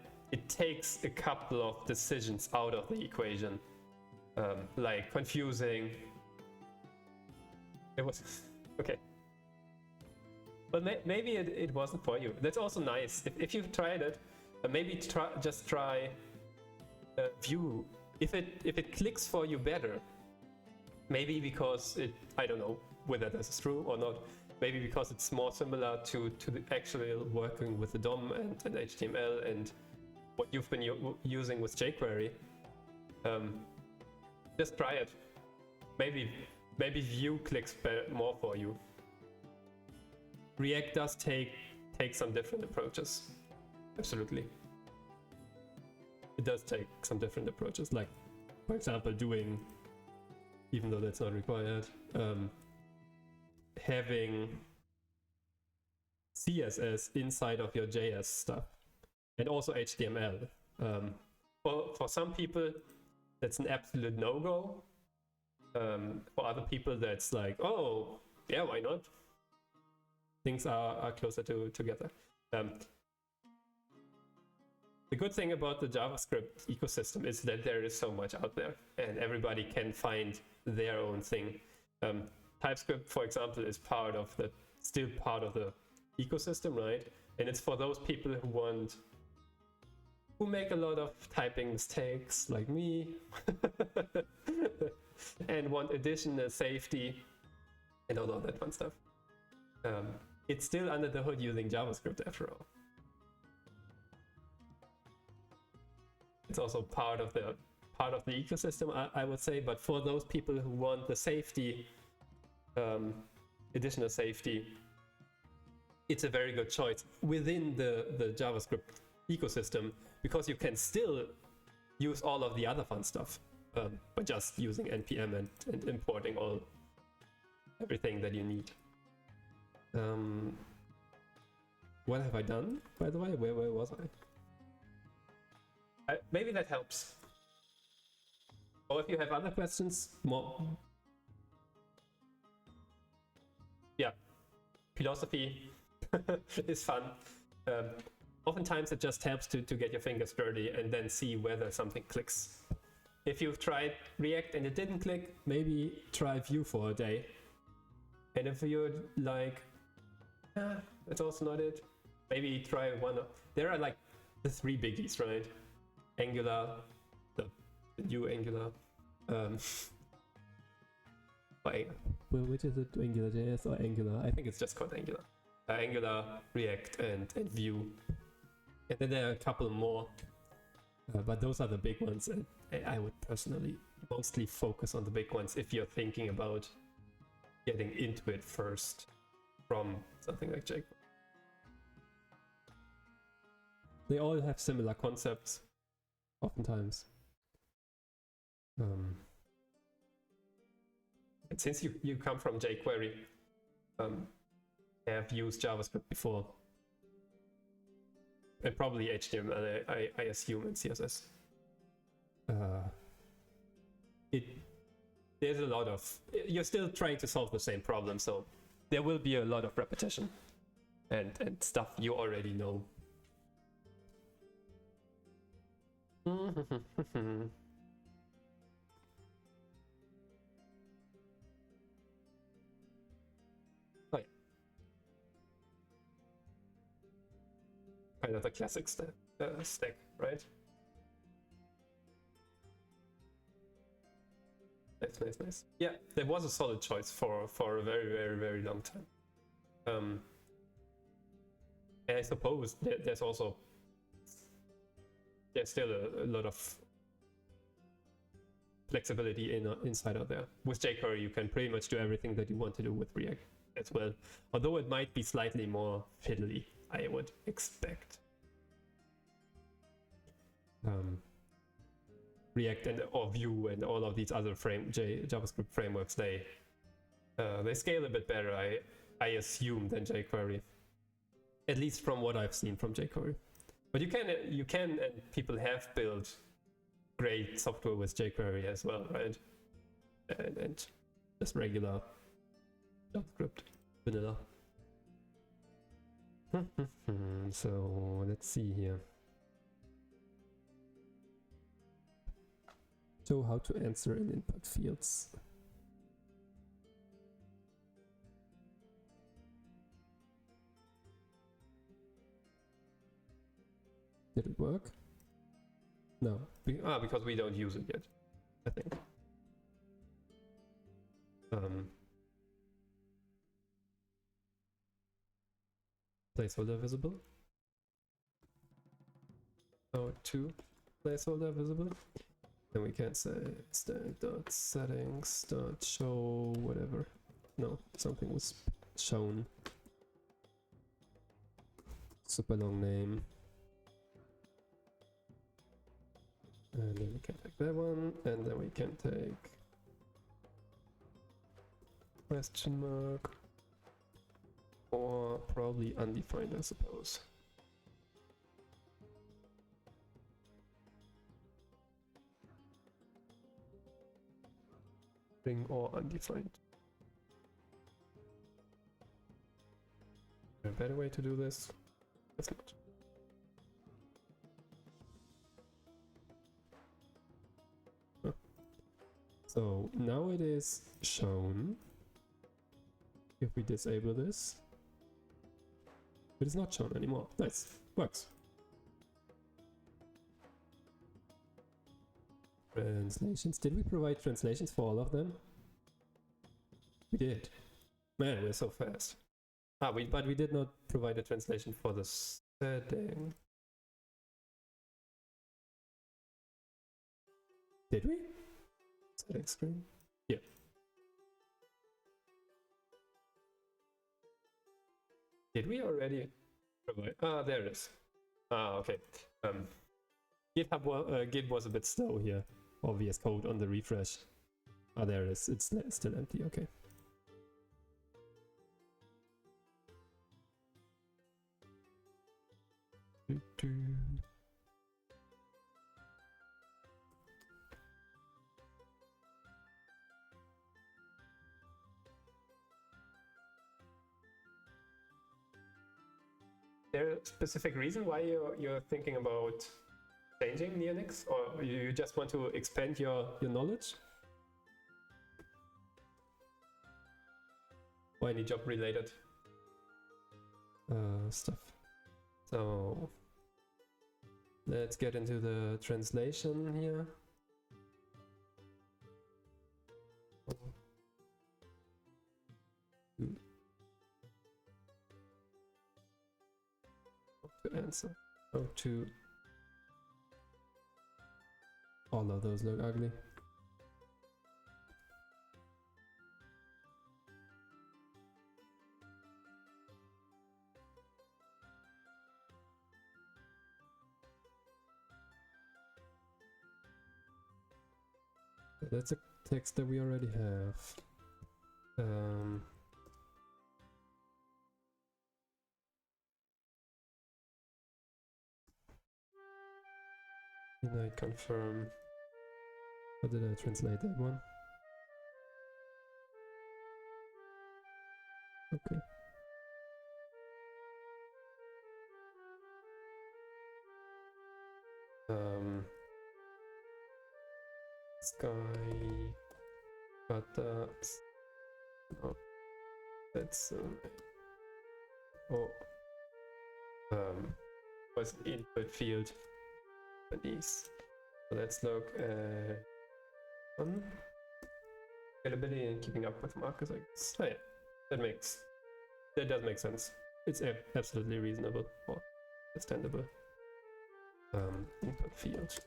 takes a couple of decisions out of the equation, like confusing. It was okay, but maybe it wasn't for you. That's also nice. If you've tried it, maybe just try Vue. If it clicks for you better. Maybe because I don't know whether this is true or not. Maybe because it's more similar to the actually working with the DOM and HTML and what you've been using with jQuery. Just try it. Maybe Vue clicks more for you. React does take some different approaches. Absolutely. It does take some different approaches, like, for example, doing, even though that's not required, having CSS inside of your JS stuff, and also HTML. For some people, that's an absolute no-go. For other people, that's like, oh, yeah, why not? Things are closer together. The good thing about the JavaScript ecosystem is that there is so much out there, and everybody can find their own thing. TypeScript, for example, is still part of the ecosystem, right? And it's for those people who make a lot of typing mistakes, like me, and want additional safety and all of that fun stuff. It's still under the hood using JavaScript after all. It's also part of the ecosystem, I would say, but for those people who want the safety, additional safety, it's a very good choice within the JavaScript ecosystem, because you can still use all of the other fun stuff. by just using npm and importing everything that you need. What have I done, by the way? Where was I? Maybe that helps. Or if you have other questions, more. Yeah, philosophy is fun. Oftentimes it just helps to get your fingers dirty and then see whether something clicks. If you've tried React and it didn't click, maybe try Vue for a day. And if you're like, that's also not it, maybe try one of, there are like the 3 biggies, right? Angular, the new Angular. Which is it, AngularJS or Angular? I think it's just called Angular. Angular, React, and Vue. And then there are a couple more, but those are the big ones. And I would personally mostly focus on the big ones if you're thinking about getting into it first from something like jQuery. They all have similar concepts, oftentimes. And since you come from jQuery, have used JavaScript before, and probably HTML, I assume, and CSS. There's a lot of, you're still trying to solve the same problem, so there will be a lot of repetition and stuff you already know. Kind of the classic stack, right? Nice. Yeah, there was a solid choice for a very long time. And I suppose there's still a lot of flexibility inside out there. With jQuery, you can pretty much do everything that you want to do with React as well. Although it might be slightly more fiddly, I would expect. React or Vue and all of these other JavaScript frameworks, they scale a bit better, I assume, than jQuery. At least from what I've seen from jQuery. But you can and people have built great software with jQuery as well, right? And just regular JavaScript, vanilla. So let's see here. Show how to answer in input fields. Did it work? No, because we don't use it yet, I think. Placeholder visible. Oh, 2 placeholder visible. Then we can say stack.settings.show whatever. No, something was shown. Super long name. And then we can take that one, and then we can take question mark, or probably undefined, I suppose. String or undefined. Is there a better way to do this? That's not. So now it is shown. If we disable this, it is not shown anymore. Nice, works. Translations. Did we provide translations for all of them? We did. Man, we're so fast. But we did not provide a translation for the setting. Did we? Setting screen? Yeah. Did we already provide? There it is. Okay. GitHub Git was a bit slow here. or VS Code on the refresh. Ah, there it is. It's still empty. Okay. There a specific reason why you're thinking about changing Neonix, or you just want to expand your knowledge? Or any job related stuff? So let's get into the translation here. To answer. How to. All of those look ugly. That's a text that we already have. Can I confirm? How did I translate that one? Okay. Sky Kata. Oh, that's was input field these. So let's look at scalability and keeping up with markers. I guess. Oh, yeah, that does make sense. It's absolutely reasonable or understandable. Input field.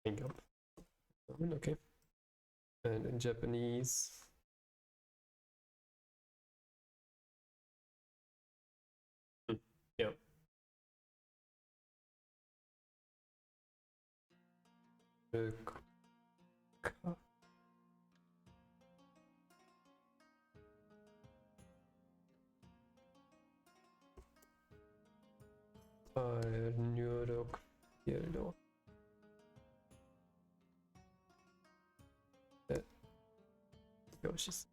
Okay. And in Japanese. Yeah. Neurok field. Yoshi's.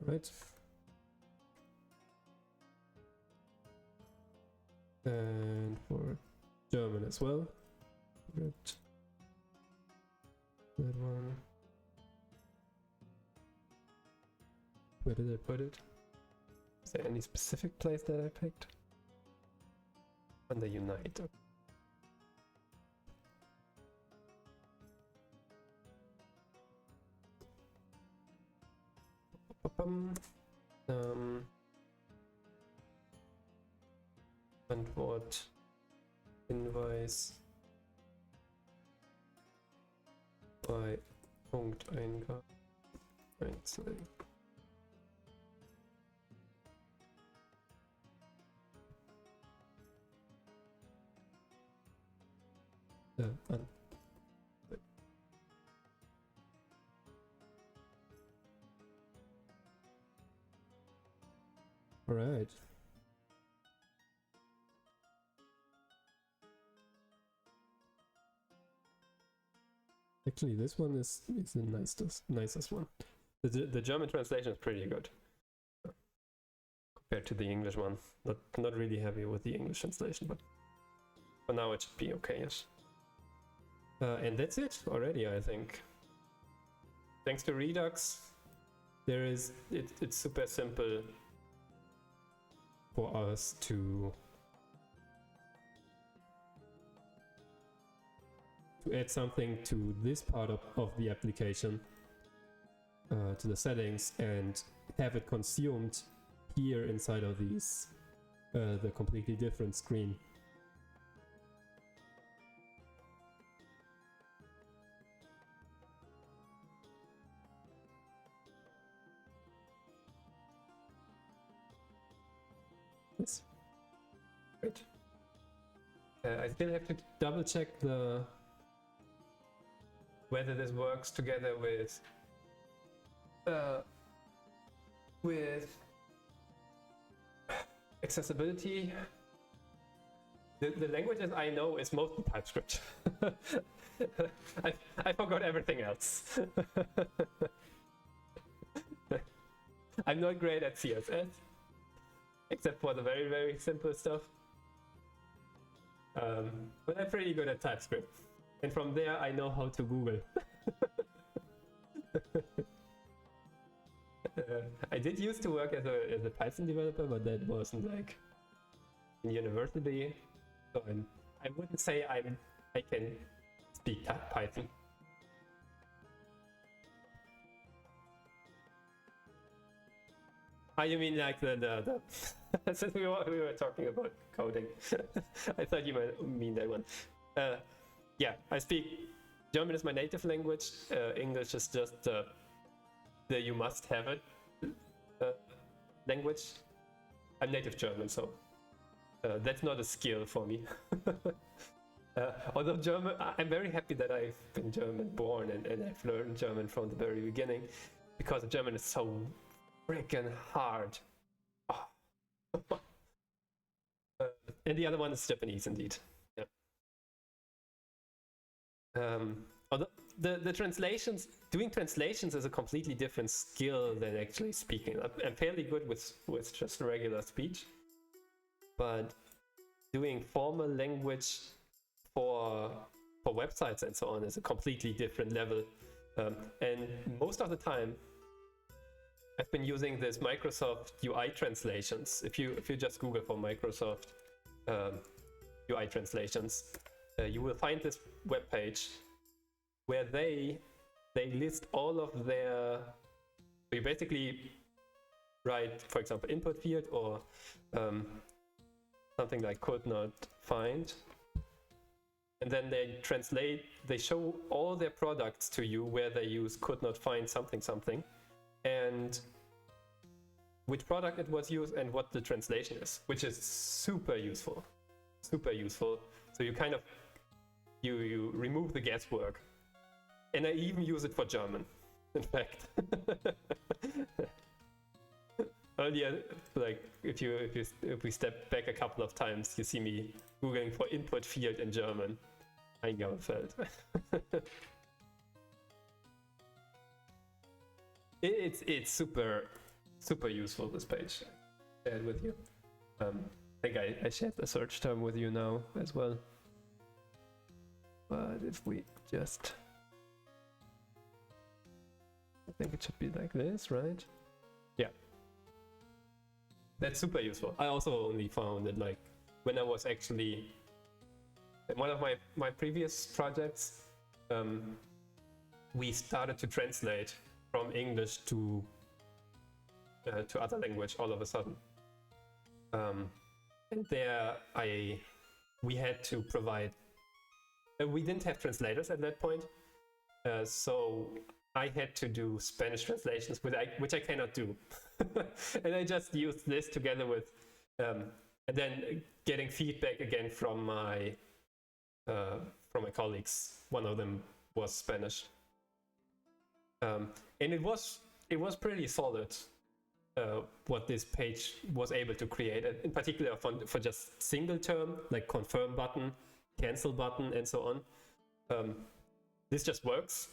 Right. And for German as well. Good. That one. Where did I put it? Is there any specific place that I picked? Under Unite. Antwort, Hinweis bei Punkteingabe einzeln. An. All right. Actually, this one is the nicest one. The German translation is pretty good compared to the English one. Not really happy with the English translation, but for now it should be okay-ish. And that's it already, I think. Thanks to Redux, it's super simple for us to add something to this part of the application, to the settings, and have it consumed here inside of these, the completely different screen. Yes. Great. I still have to double check whether this works together with accessibility. The languages I know is mostly TypeScript. I forgot everything else. I'm not great at CSS, except for the very, very simple stuff. But I'm pretty good at TypeScript. And from there, I know how to Google. I did used to work as a Python developer, but that wasn't like in university. So I wouldn't say I can speak Python. Oh, you mean like the since we were talking about coding. I thought you might mean that one. Yeah, I speak German is my native language. English is just the you must have it language. I'm native German, so that's not a skill for me. Although German, I'm very happy that I've been German born and I've learned German from the very beginning, because German is so freaking hard. Oh. And the other one is Japanese, indeed. Yeah. Although the translations, doing translations is a completely different skill than actually speaking. I'm fairly good with just regular speech, but doing formal language for websites and so on is a completely different level. And most of the time, I've been using this Microsoft UI translations. If you just Google for Microsoft UI translations, you will find this web page where they list all of their. You basically write, for example, input field or something like could not find, and then they translate. They show all their products to you where they use could not find something, and which product it was used and what the translation is, which is super useful. So you kind of you remove the guesswork, and I even use it for German, in fact. Earlier, like if we step back a couple of times, you see me googling for input field in German. Eingabefeld. It's super useful, this page. I shared with you. I think I shared the search term with you now as well. But if we just, I think it should be like this, right? Yeah. That's super useful. I also only found it like when I was actually in one of my previous projects, we started to translate from English to other language all of a sudden. And there we had to provide, we didn't have translators at that point, so I had to do Spanish translations, which I cannot do. And I just used this together with, and then getting feedback again from my colleagues. One of them was Spanish, and it was pretty solid. What this page was able to create, in particular for just single term, like confirm button, cancel button, and so on. This just works.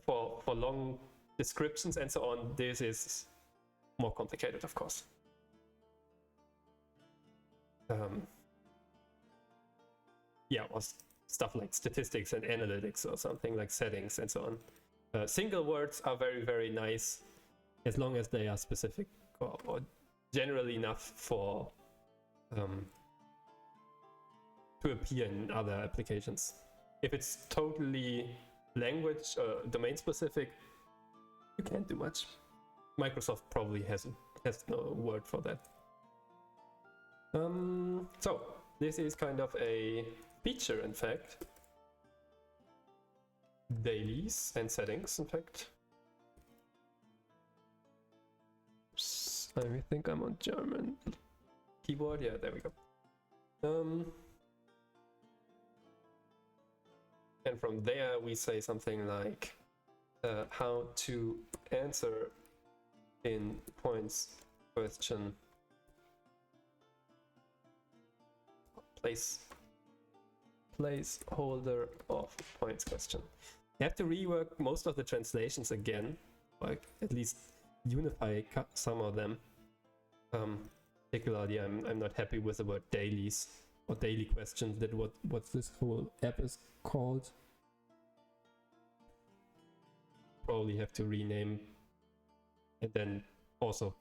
For long descriptions and so on, this is more complicated, of course. Yeah, or stuff like statistics and analytics or something like settings and so on. Single words are very, very nice as long as they are specific or generally enough for to appear in other applications. If it's totally language domain specific, you can't do much. Microsoft probably has no word for that. So this is kind of a feature, in fact. Dailies and settings, in fact. Oops, I think I'm on German keyboard. Yeah, there we go. And from there we say something like how to answer in points question placeholder of points question. You have to rework most of the translations again, like at least unify some of them. Particularly, I'm not happy with the word dailies or daily questions. That what this whole app is called. Probably have to rename, and then also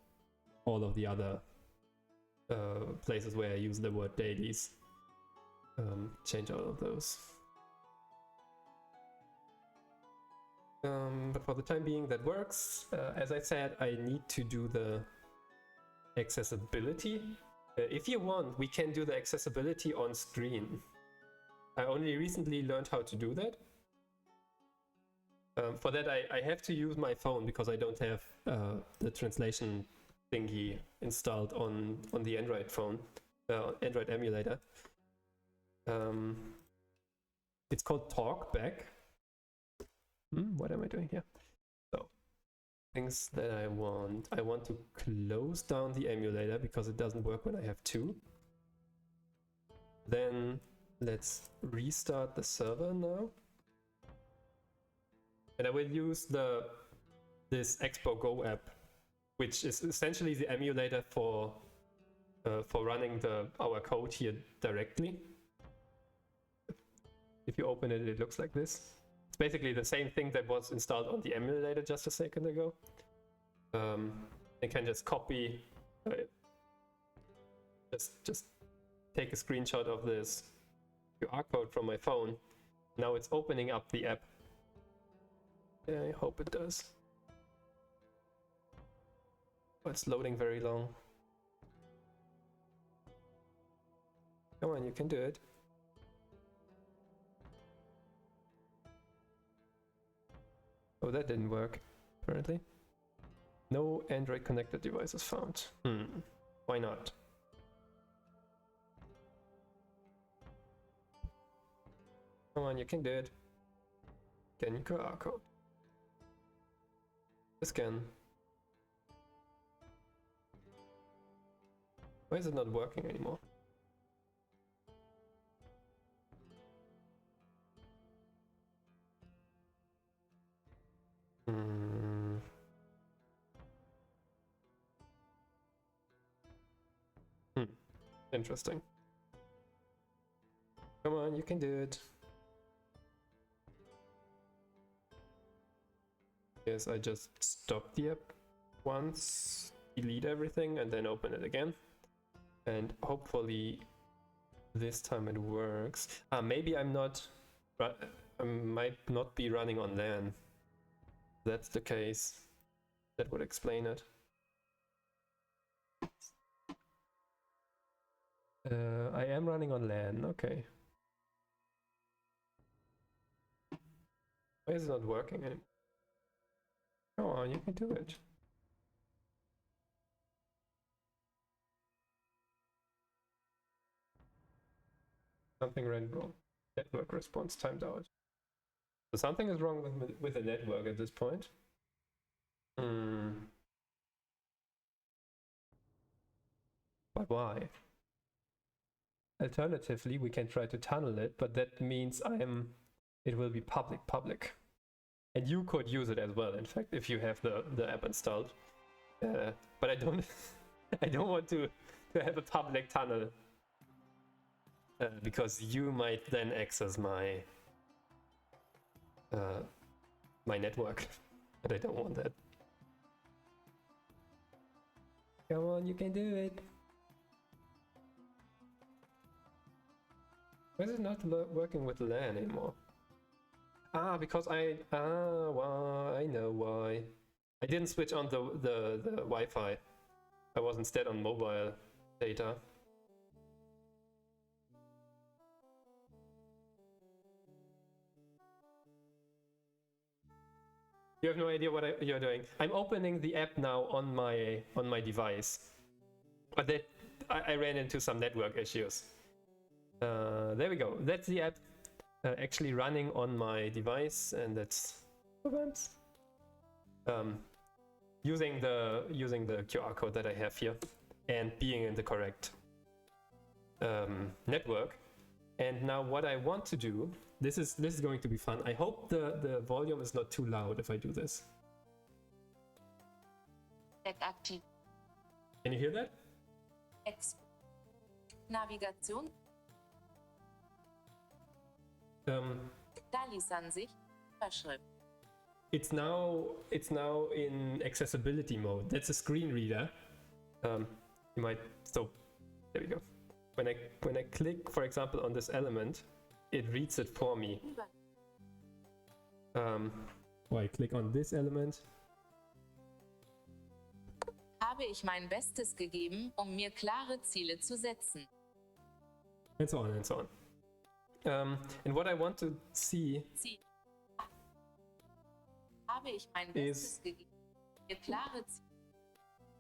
all of the other places where I use the word dailies. Change all of those. But for the time being, that works. As I said, I need to do the accessibility. If you want, we can do the accessibility on screen. I only recently learned how to do that. For that, I have to use my phone because I don't have the translation thingy installed on the Android phone, Android emulator. It's called TalkBack. What am I doing here? So, things that I want to close down the emulator because it doesn't work when I have two. Then let's restart the server now. And I will use this Expo Go app, which is essentially the emulator for running our code here directly. If you open it, it looks like this. It's basically the same thing that was installed on the emulator just a second ago. I can just copy, just take a screenshot of this QR code from my phone. Now it's opening up the app. Yeah, I hope it does. Oh, it's loading very long. Come on, you can do it. Oh, that didn't work, apparently. No Android connected devices found. Why not? Come on, you can do it. Scan your QR code. Scan. Why is it not working anymore? Interesting. Come on, you can do it. Yes, I just stop the app once, delete everything, and then open it again. And hopefully this time it works. Maybe I might not be running on LAN. If that's the case. That would explain it. I am running on LAN, okay. Why is it not working anymore? Come on, you can do it. Something went wrong. Network response timed out. So something is wrong with the network at this point. But why? Alternatively, we can try to tunnel it, but that means it will be public. And you could use it as well, in fact, if you have the app installed. But I don't I don't want to have a public tunnel. Because you might then access my my network. And I don't want that. Come on, you can do it. Why is it not working with LAN anymore? Because well, I know why. I didn't switch on the Wi-Fi. I was instead on mobile data. You have no idea what you're doing. I'm opening the app now on my device, but I ran into some network issues. There we go. That's the app actually running on my device, and that's using the QR code that I have here and being in the correct network. And now what I want to do, this is going to be fun. I hope the volume is not too loud if I do this. Aktiv. Can you hear that? Navigation. Dalisansicht. Überschrift. It's now in accessibility mode. That's a screen reader. You might, so there we go. When I click, for example, on this element, it reads it for me. I click on this element. Habe ich mein Bestes gegeben, um mir klare Ziele zu setzen. And so on and so on. And what I want to see Habe ich mein Bestes gegeben, mir klare Ziele.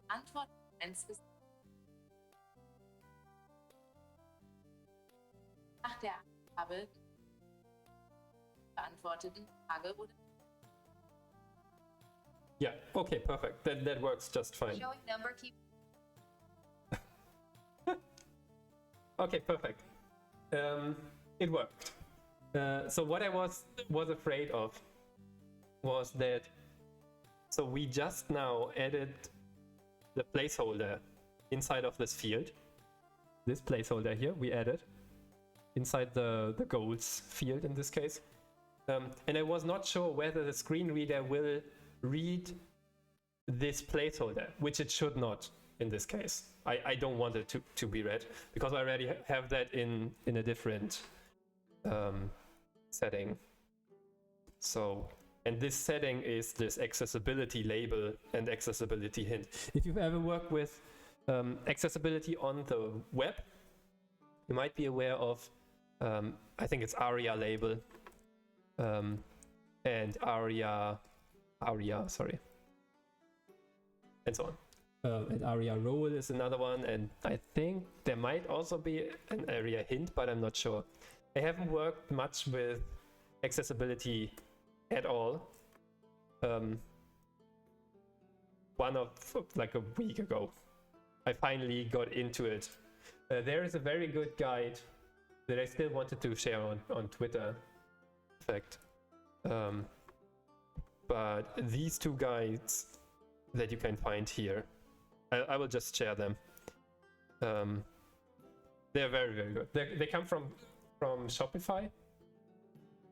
Antwort 1 ist nach der Abgabe beantworteten Frage oder yeah, okay, perfect. That works just fine. Showing number keep. Okay, perfect. It worked. So what I was afraid of was that, so we just now added the placeholder inside of this field. This placeholder here we added inside the goals field in this case. And I was not sure whether the screen reader will read this placeholder, which it should not in this case. I don't want it to be read because I already have that in a different setting. So, and this setting is this accessibility label and accessibility hint. If you've ever worked with accessibility on the web, you might be aware of, I think it's ARIA label and ARIA, sorry, and so on. And ARIA role is another one, and I think there might also be an ARIA hint, but I'm not sure. I haven't worked much with accessibility at all. Like a week ago, I finally got into it. There is a very good guide that I still wanted to share on Twitter, in fact. But these two guides that you can find here, I will just share them. They're very, very good. They come from Shopify.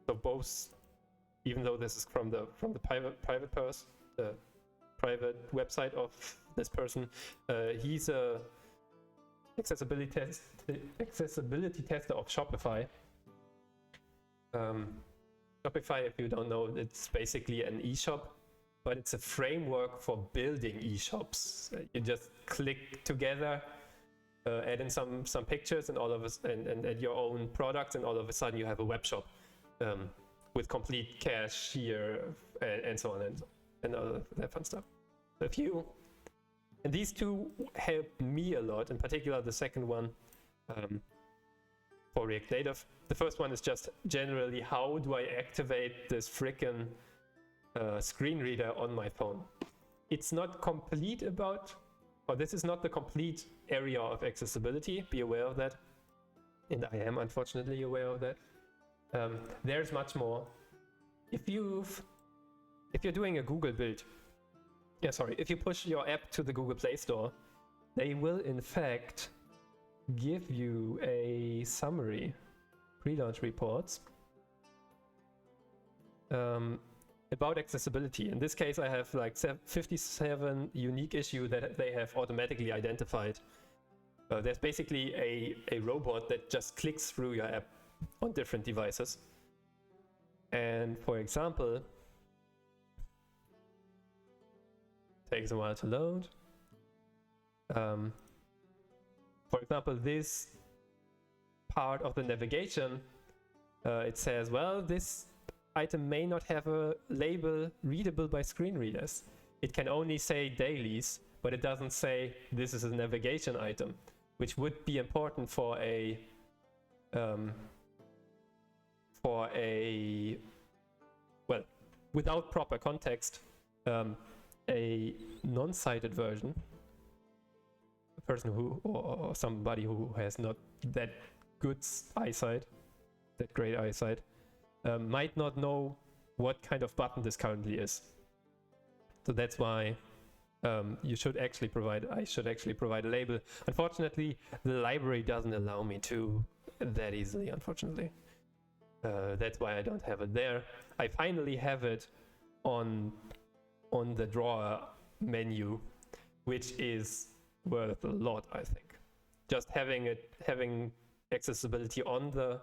So both, even though this is from the private person, the private website of this person, he's a accessibility tester of Shopify. Shopify, if you don't know, it's basically an e-shop, but it's a framework for building e-shops. You just click together, add in some pictures and all of us, and add your own products, and all of a sudden you have a web shop with complete cashier and so on and all of that fun stuff. And these two helped me a lot, in particular the second one for React Native. The first one is just generally, how do I activate this frickin' screen reader on my phone? It's not complete about, or this is not the complete area of accessibility, be aware of that. And I am unfortunately aware of that. There's much more. If you're doing a Google build, if you push your app to the Google Play Store, they will in fact give you a summary, pre-launch reports about accessibility. In this case, I have like 57 unique issues that they have automatically identified. There's basically a robot that just clicks through your app on different devices. And for example, takes a while to load. For example, this part of the navigation, it says, well, this item may not have a label readable by screen readers. It can only say dailies, but it doesn't say this is a navigation item, which would be important for a for a, well, without proper context, a non-sighted version, a person who, or somebody who has not that good eyesight, that great eyesight, might not know what kind of button this currently is. So that's why I should actually provide a label. Unfortunately, the library doesn't allow me to that easily, unfortunately. That's why I don't have it there. I finally have it on the drawer menu, which is worth a lot, I think. Just having accessibility on the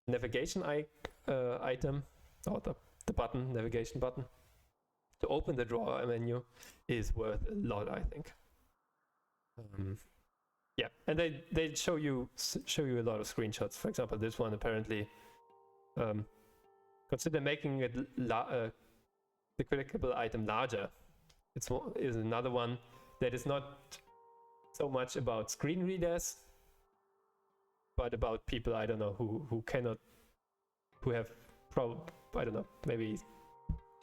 navigation item, or the button, navigation button, to open the drawer menu is worth a lot, I think. Yeah, and they show you a lot of screenshots. For example, this one apparently. Consider making it the clickable item larger. Is another one that is not so much about screen readers, but about people, I don't know, who have I don't know, maybe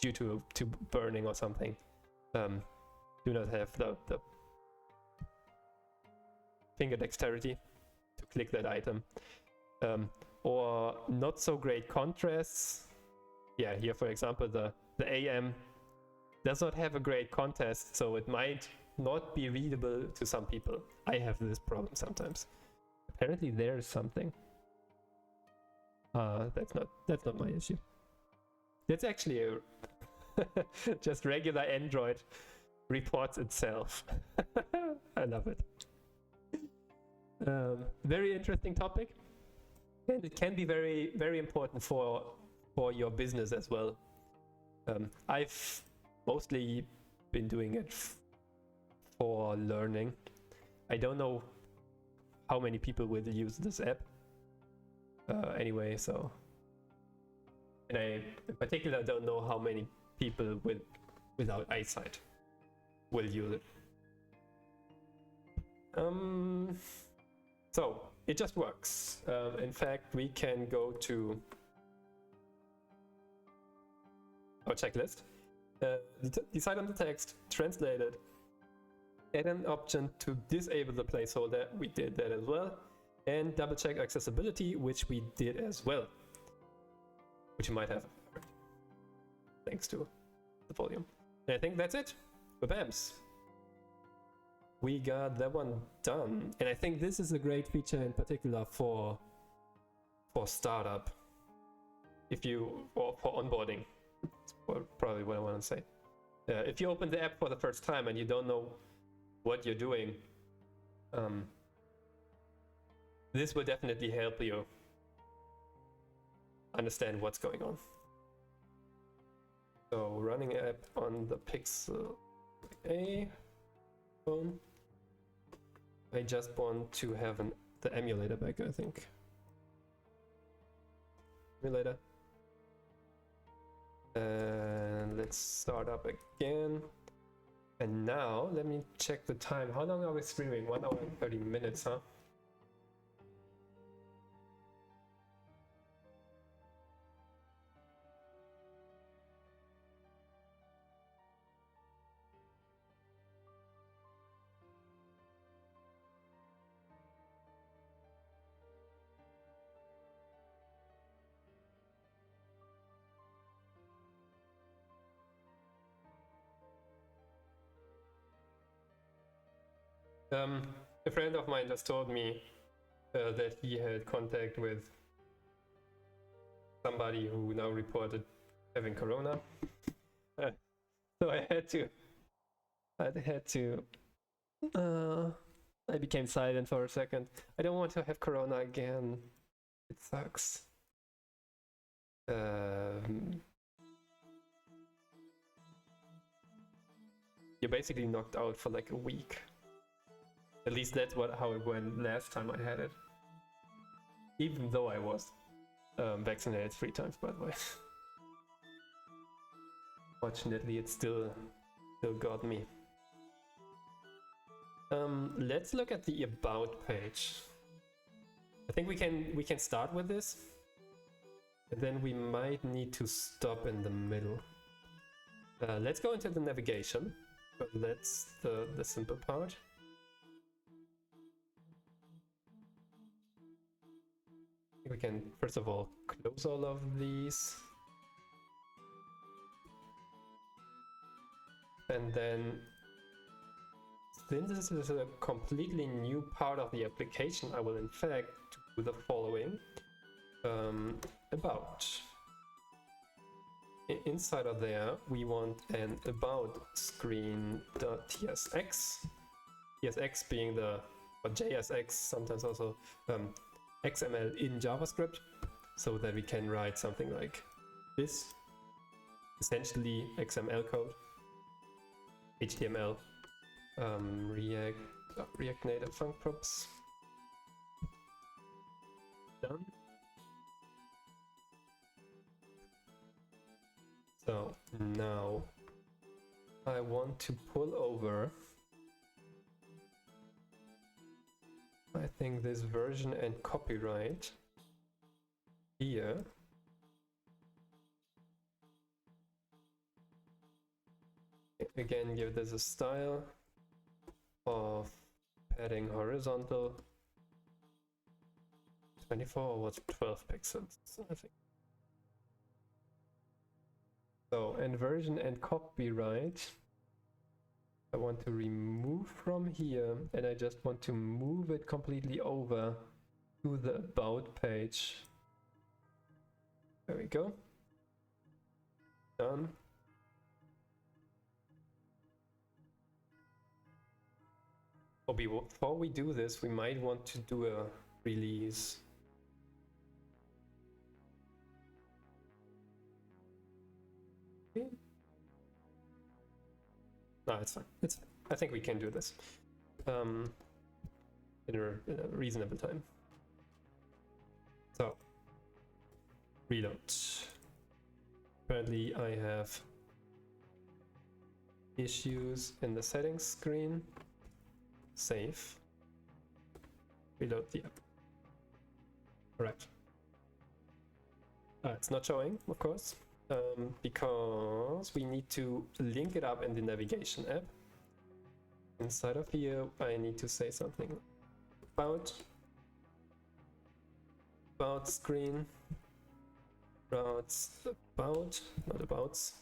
due to burning or something, do not have the finger dexterity to click that item, or not so great contrasts. Yeah, here for example the AM does not have a great contrast, so it might not be readable to some people. I have this problem sometimes. Apparently there is something. That's not my issue. That's actually a just regular Android reports itself. I love it. Very interesting topic, and it can be very, very important for your business as well. I've mostly been doing it for learning. I don't know how many people will use this app anyway, so, and I in particular don't know how many people without eyesight will use it. So it just works. In fact, we can go to our checklist, decide on the text, translate it, add an option to disable the placeholder. We did that as well, and double check accessibility, which we did as well, which you might have heard thanks to the volume. And I think that's it. Babams. We got that one done, and I think this is a great feature in particular for startup, or for onboarding. That's probably what I want to say. If you open the app for the first time and you don't know what you're doing, this will definitely help you understand what's going on. So running app on the Pixel A phone. I just want to have the emulator back, I think. Emulator. And let's start up again. And now let me check the time. How long are we streaming? 1 hour and 30 minutes, huh? A friend of mine just told me that he had contact with somebody who now reported having corona. So I became silent for a second. I don't want to have corona again. It sucks. You're basically knocked out for like a week. At least that's how it went last time I had it. Even though I was vaccinated 3 times, by the way. Fortunately, it still got me. Let's look at the About page. I think we can start with this, and then we might need to stop in the middle. Let's go into the navigation, but that's the simple part. We can first of all close all of these, and then since this is a completely new part of the application, I will in fact do the following. About. Inside of there, we want an about screen.tsx. TSX being the, or JSX, sometimes also XML in JavaScript, so that we can write something like this, essentially XML code, HTML, React Native func props. Done. So now I want to pull over, I think, this version and copyright here. Again, give this a style of padding horizontal 24 or what's 12 pixels, I think. So, and version and copyright, I want to remove from here, and I just want to move it completely over to the about page. There we go. Done. Oh, before we do this, we might want to do a release. No, it's fine. It's fine. I think we can do this in a reasonable time. So, reload. Apparently, I have issues in the settings screen. Save. Reload the app. Correct. It's not showing, of course. Because we need to link it up in the navigation app. Inside of here, I need to say something about screen, routes, about, not abouts.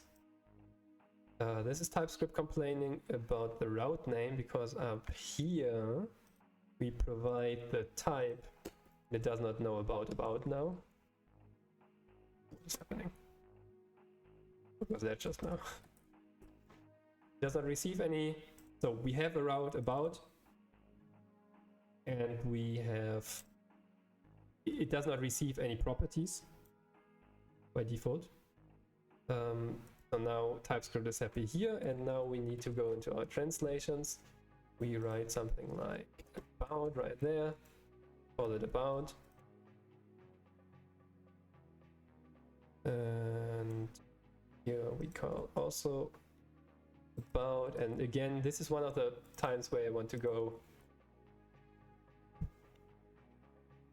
This is TypeScript complaining about the route name, because up here we provide the type. It does not know about now. What's happening? What was that just now? Does not receive any. So we have a route about, and we have, it does not receive any properties by default. So now TypeScript is happy here, and now we need to go into our translations. We write something like about right there, call it about, and here we call also about. And again, this is one of the times where I want to go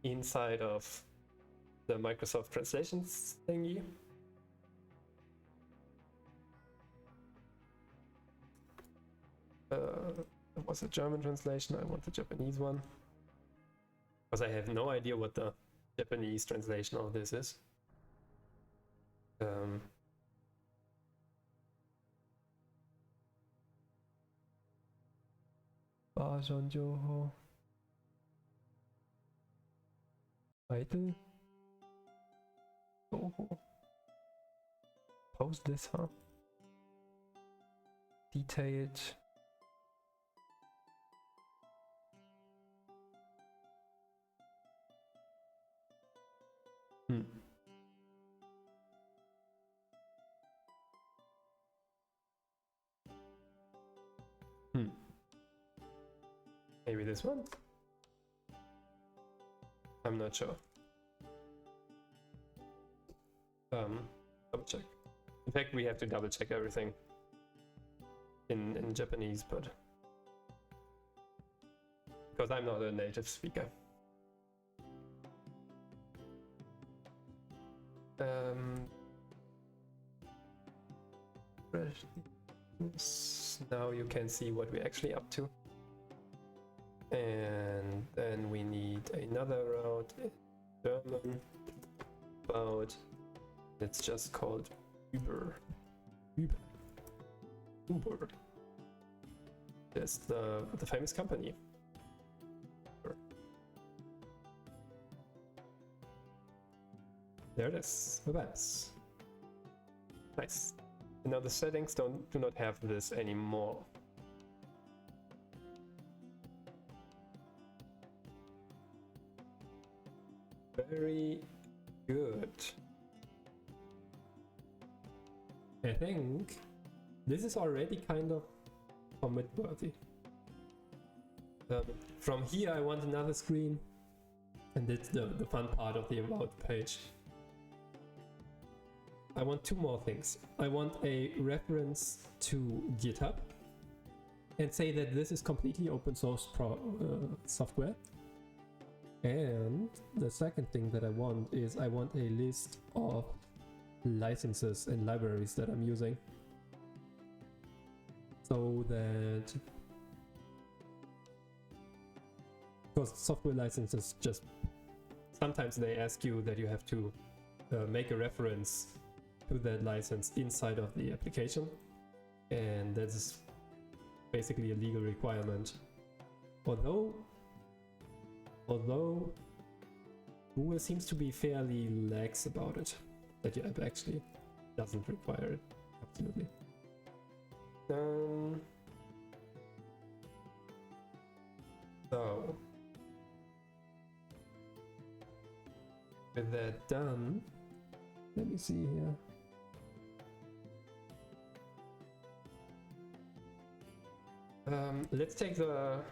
inside of the Microsoft translations thingy. It was a German translation, I want the Japanese one, because I have no idea what the Japanese translation of this is. Version Joho. Title. Joho. Post this, huh? Detailed. Maybe this one? I'm not sure. Double check. In fact, we have to double check everything in Japanese, but because I'm not a native speaker. Now you can see what we're actually up to. And then we need another route in German about, it's just called Uber. Uber. That's the famous company. There it is. Nice. Nice. And now the settings do not have this anymore. Very good. I think this is already kind of commit worthy. From here I want another screen, and that's the fun part of the about page. I want two more things. I want a reference to GitHub and say that this is completely open source software. And the second thing that I want is I want a list of licenses and libraries that I'm using, so that, because software licenses just sometimes they ask you that you have to make a reference to that license inside of the application, and that's basically a legal requirement. Although Google seems to be fairly lax about it, that your app actually doesn't require it. Absolutely. So with that done, let me see here. Let's take the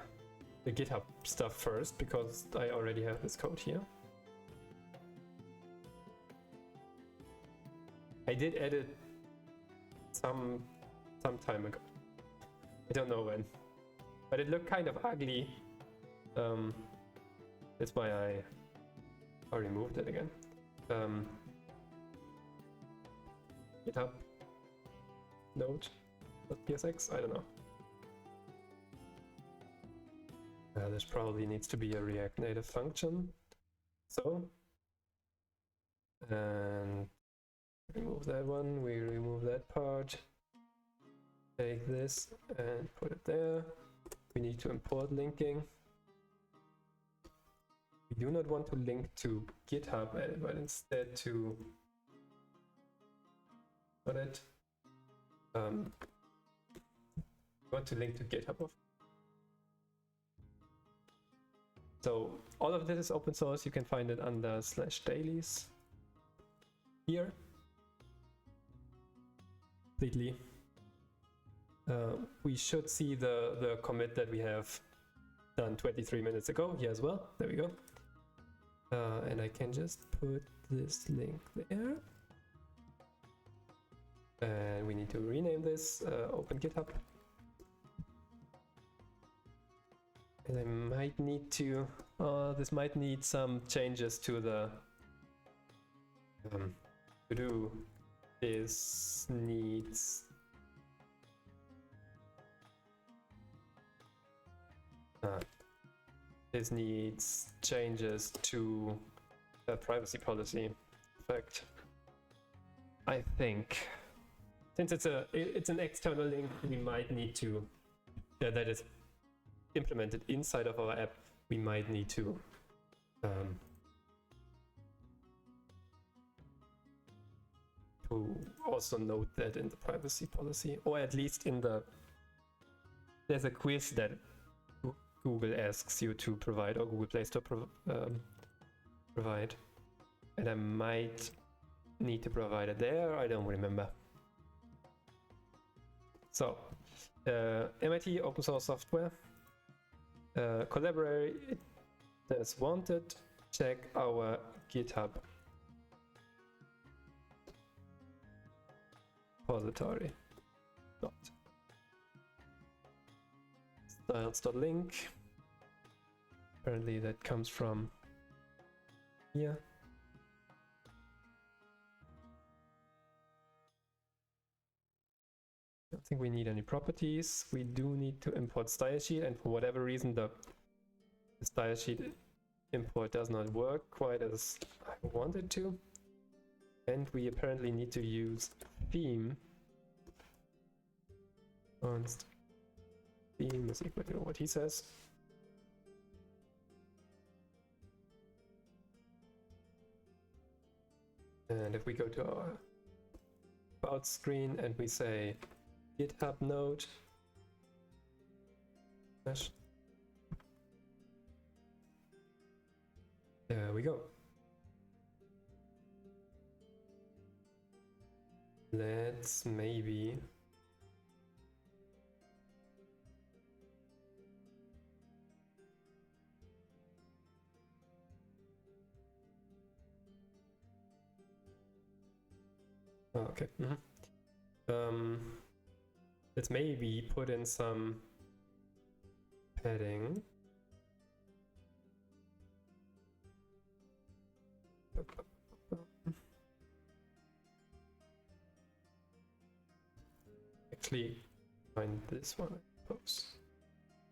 GitHub stuff first, because I already have this code here. I did edit some time ago. I don't know when, but it looked kind of ugly. That's why I removed it again. GitHub node.psx, I don't know. This probably needs to be a React Native function. So, and remove that one, we remove that part. Take this and put it there. We need to import linking. We do not want to link to GitHub, but instead to we want to link to GitHub. So all of this is open source. You can find it under /dailies here. Completely. We should see the commit that we have done 23 minutes ago here as well. There we go. And I can just put this link there. And we need to rename this Open GitHub. And I might need to, this might need some changes to the to do. This needs changes to the privacy policy. In fact, I think since it's an external link, we might need to that is implemented inside of our app. We might need to also note that in the privacy policy, or at least in there's a quiz that Google asks you to provide, or Google Play Store provide, and I might need to provide it there. I don't remember. So MIT open source software, collaborate as wanted. Check our GitHub repository. Styles.link. Apparently that comes from here. don't think we need any properties. We do need to import style sheet, and for whatever reason the style sheet import does not work quite as I wanted to. And we apparently need to use theme. Const theme is equal to what he says. And if we go to our about screen and we say GitHub node, there we go. Let's maybe okay. Let's maybe put in some padding. Actually, find this one, I suppose.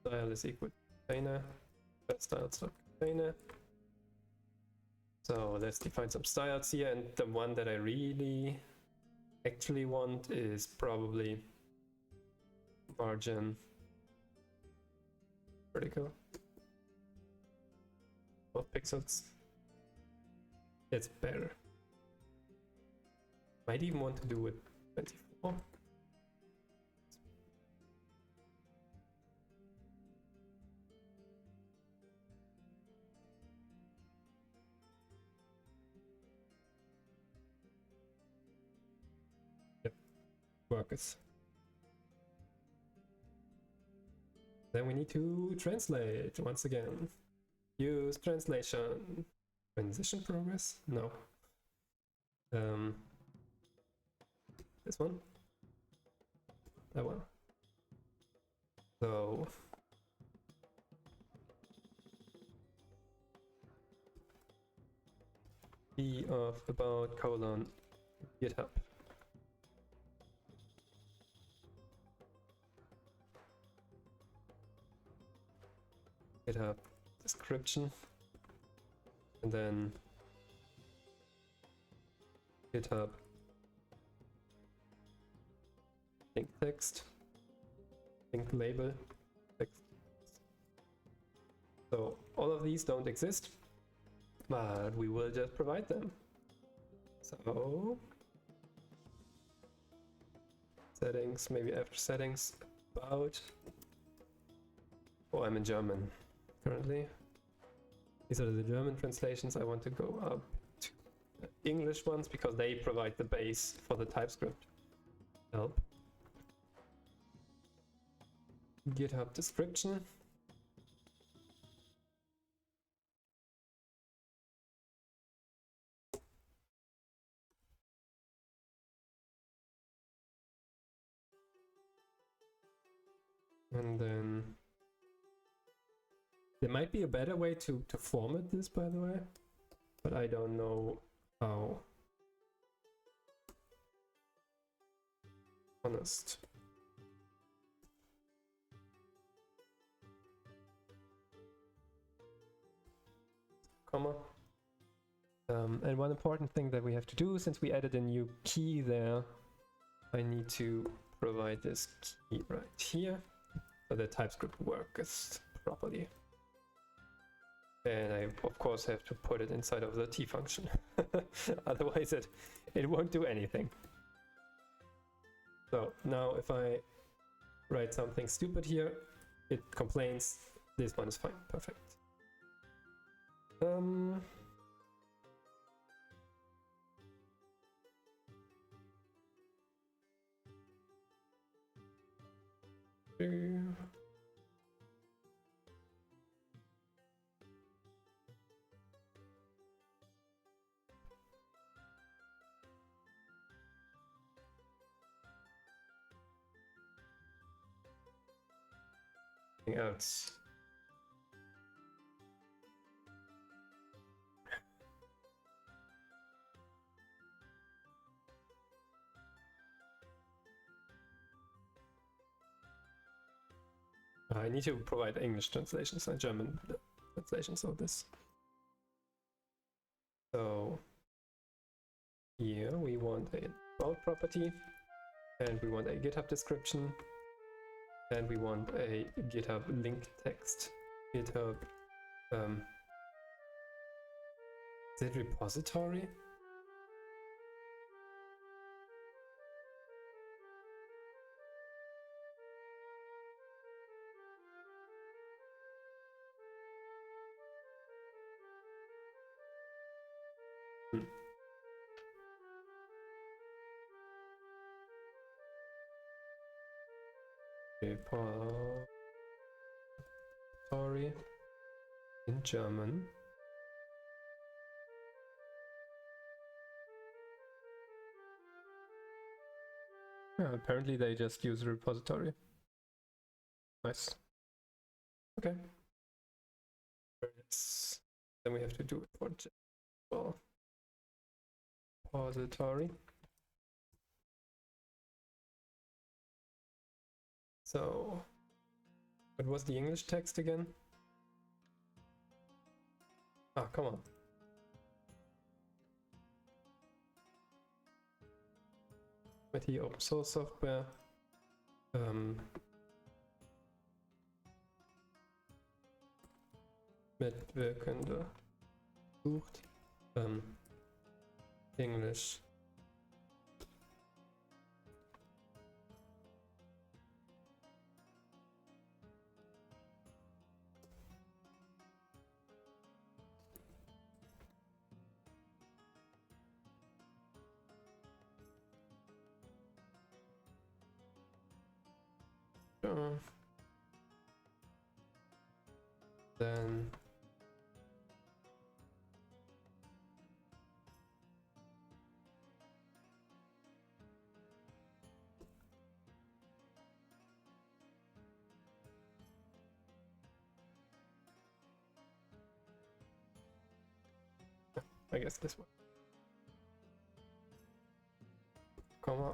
Style is equal to container. Style.container. So let's define some styles here, and the one that I really actually want is probably margin vertical. 12 pixels. It's better. Might even want to do it 24. Workers. Then we need to translate once again. Use translation. Transition progress? No. This one? That one. So B of about colon GitHub. GitHub description, and then GitHub link text, link label text. So all of these don't exist, but we will just provide them. So settings, maybe after settings, about. Oh, I'm in German currently. These are the German translations. I want to go up to the English ones because they provide the base for the TypeScript help. GitHub description. And then there might be a better way to format this, by the way, but I don't know how. Honest. Comma. And one important thing that we have to do, since we added a new key there, I need to provide this key right here so the TypeScript works properly. And I, of course, have to put it inside of the T function. Otherwise, it won't do anything. So now if I write something stupid here, it complains. This one is fine. Perfect. Anything else? I need to provide English translations and German translations of this. So here we want a about property, and we want a GitHub description, and we want a GitHub link text. GitHub is it repository? Repository in German. Yeah, apparently they just use a repository. Nice. Okay. Then we have to do it for well, repository. So, what was the English text again? Ah, come on. Mit die Open Source Software. Mitwirkende sucht. Englisch. Then I guess this one. Comma.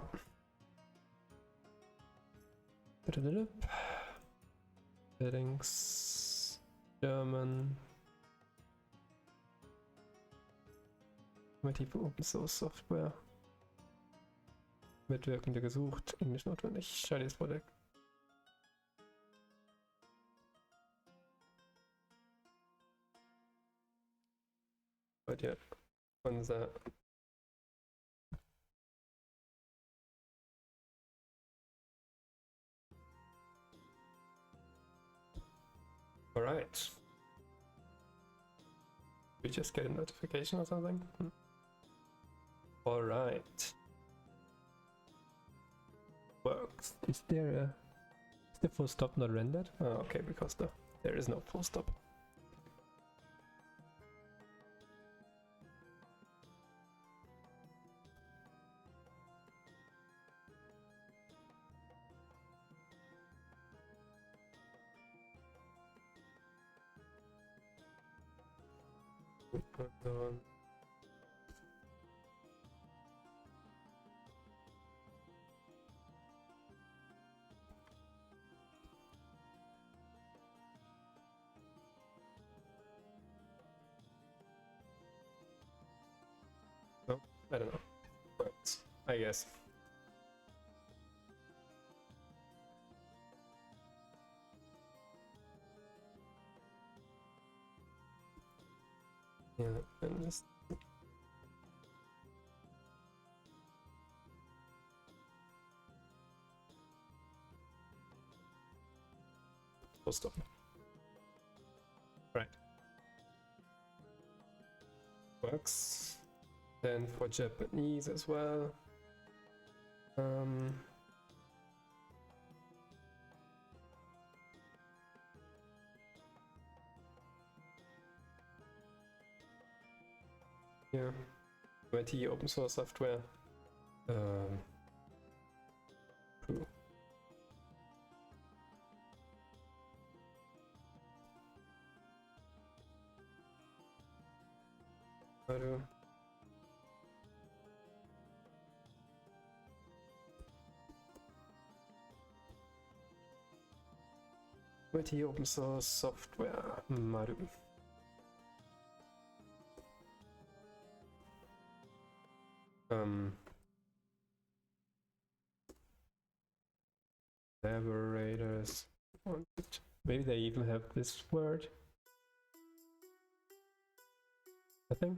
Settings. German. Mit Open Source Software. Mitwirkende gesucht. Englisch notwendig. Scheiß Projekt. But ja, unser Alright. We just get a notification or something? Alright. Works. Is the full stop not rendered? Oh, okay, because there is no full stop. No, I don't know. But I guess. Yeah, and just full stop. Right. Works. Then for Japanese as well. Yeah. IT open source software. Cool. Warte. MIT open source software. Maru. Collaborators. Maybe they even have this word. Nothing?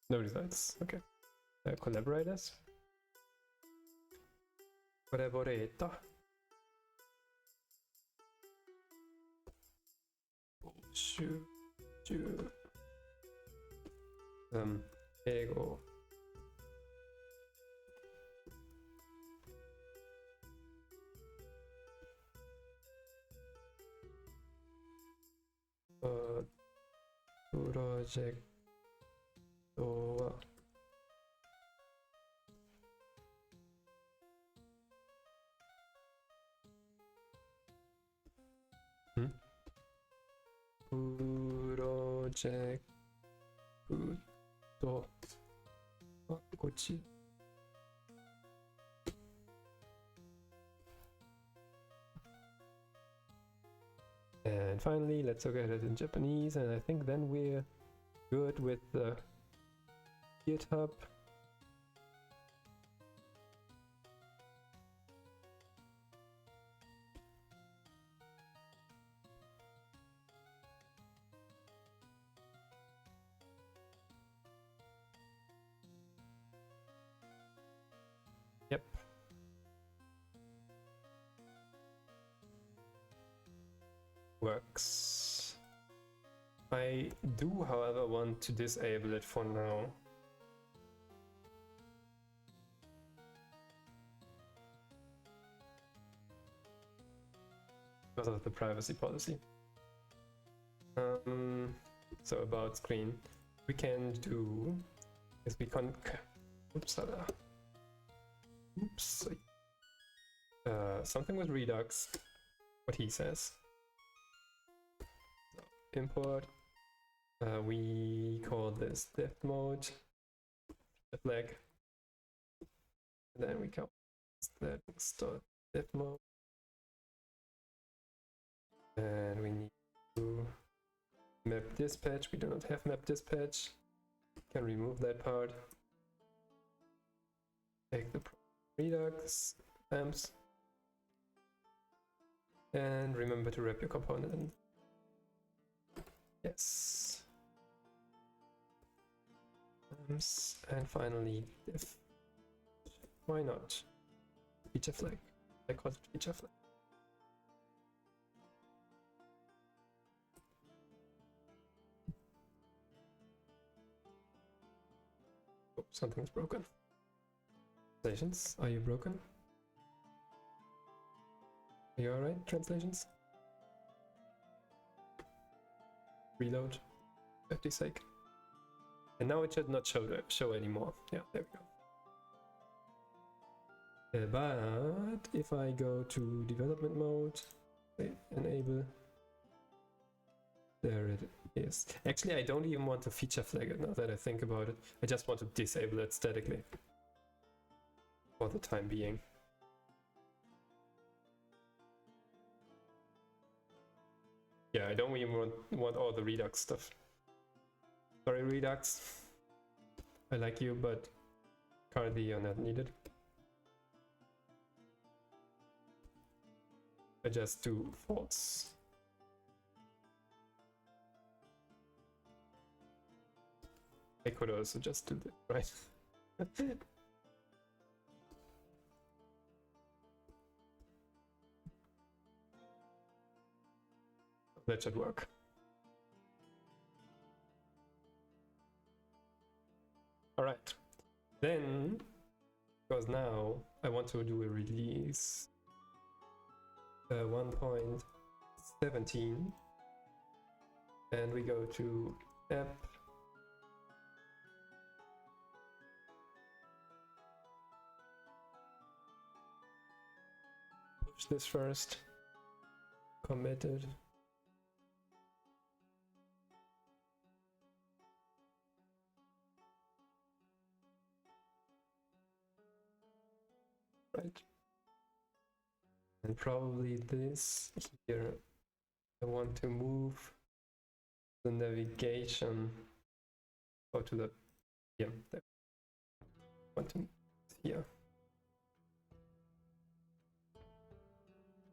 No results. Okay. Collaborators. Collaborator. Shoot. Ego. Project. Project. And finally, let's look at it in Japanese, and I think then we're good with the GitHub. Yep. Works. I do, however, want to disable it for now. Because of the privacy policy. So about screen, we can do is we can something with Redux, what he says. So, import. We call this dev mode, the flag. And then we call that start dev mode. And we need to map dispatch. We do not have map dispatch. Can remove that part. Take the Redux amps. And remember to wrap your component in. Yes. Amps. And finally diff. Why not? Feature flag. I call it feature flag. Oh, something's broken. Translations, are you broken? Are you alright, translations? Reload, 50 sake. And now it should not show anymore. Yeah, there we go. But if I go to development mode, enable, there it is. Actually, I don't even want to feature flag it now that I think about it. I just want to disable it statically. For the time being. Yeah, I don't even want all the Redux stuff. Sorry, Redux. I like you, but currently you're not needed. I just do false. I could also just do this, right? That should work. All right. Then, because now I want to do a release 1.17, and we go to app. Push this first. Committed. Right. And probably this here, I want to move the navigation to the, yeah, I want to here.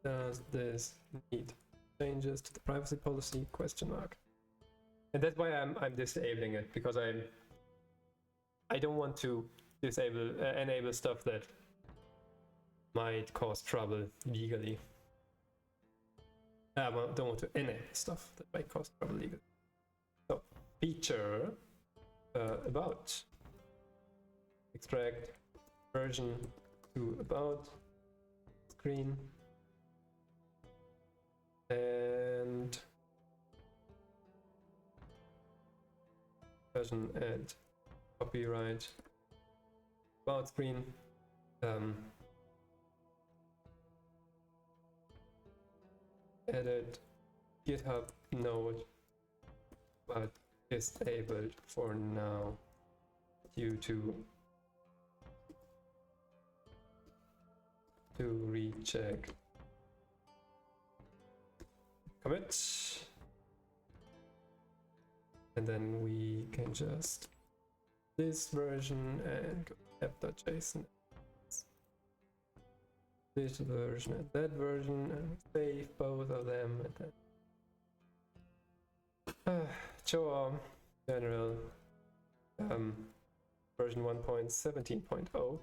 Does this need changes to the privacy policy? Question mark. And that's why I'm disabling it, because I don't want to enable stuff that might cause trouble legally. I don't want to enable stuff that might cause trouble legally. So feature about, extract version to about screen, and version and copyright about screen. Edit GitHub node, but disabled for now due to recheck commit, and then we can just this version and go app.json, this version and that version, and save both of them, and then show general version 1.17.0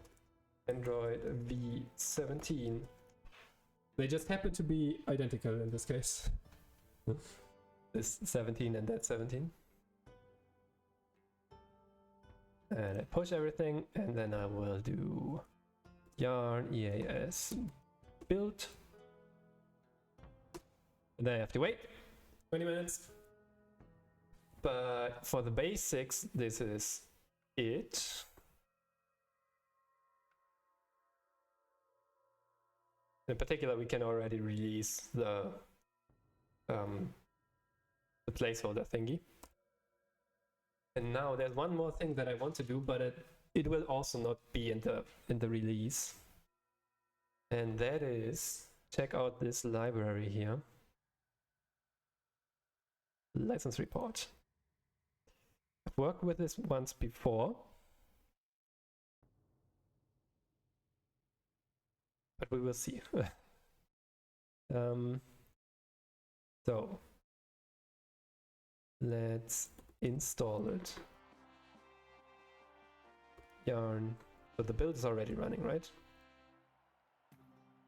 Android v17. They just happen to be identical in this case. This 17 and that 17. And I push everything, and then I will do yarn eas build. And then I have to wait 20 minutes. But for the basics, this is it. In particular, we can already release the placeholder thingy. And now there's one more thing that I want to do, but it will also not be in the release. And that is check out this library here. License report. I've worked with this once before, but we will see. So let's install it. Yarn. So the build is already running, right?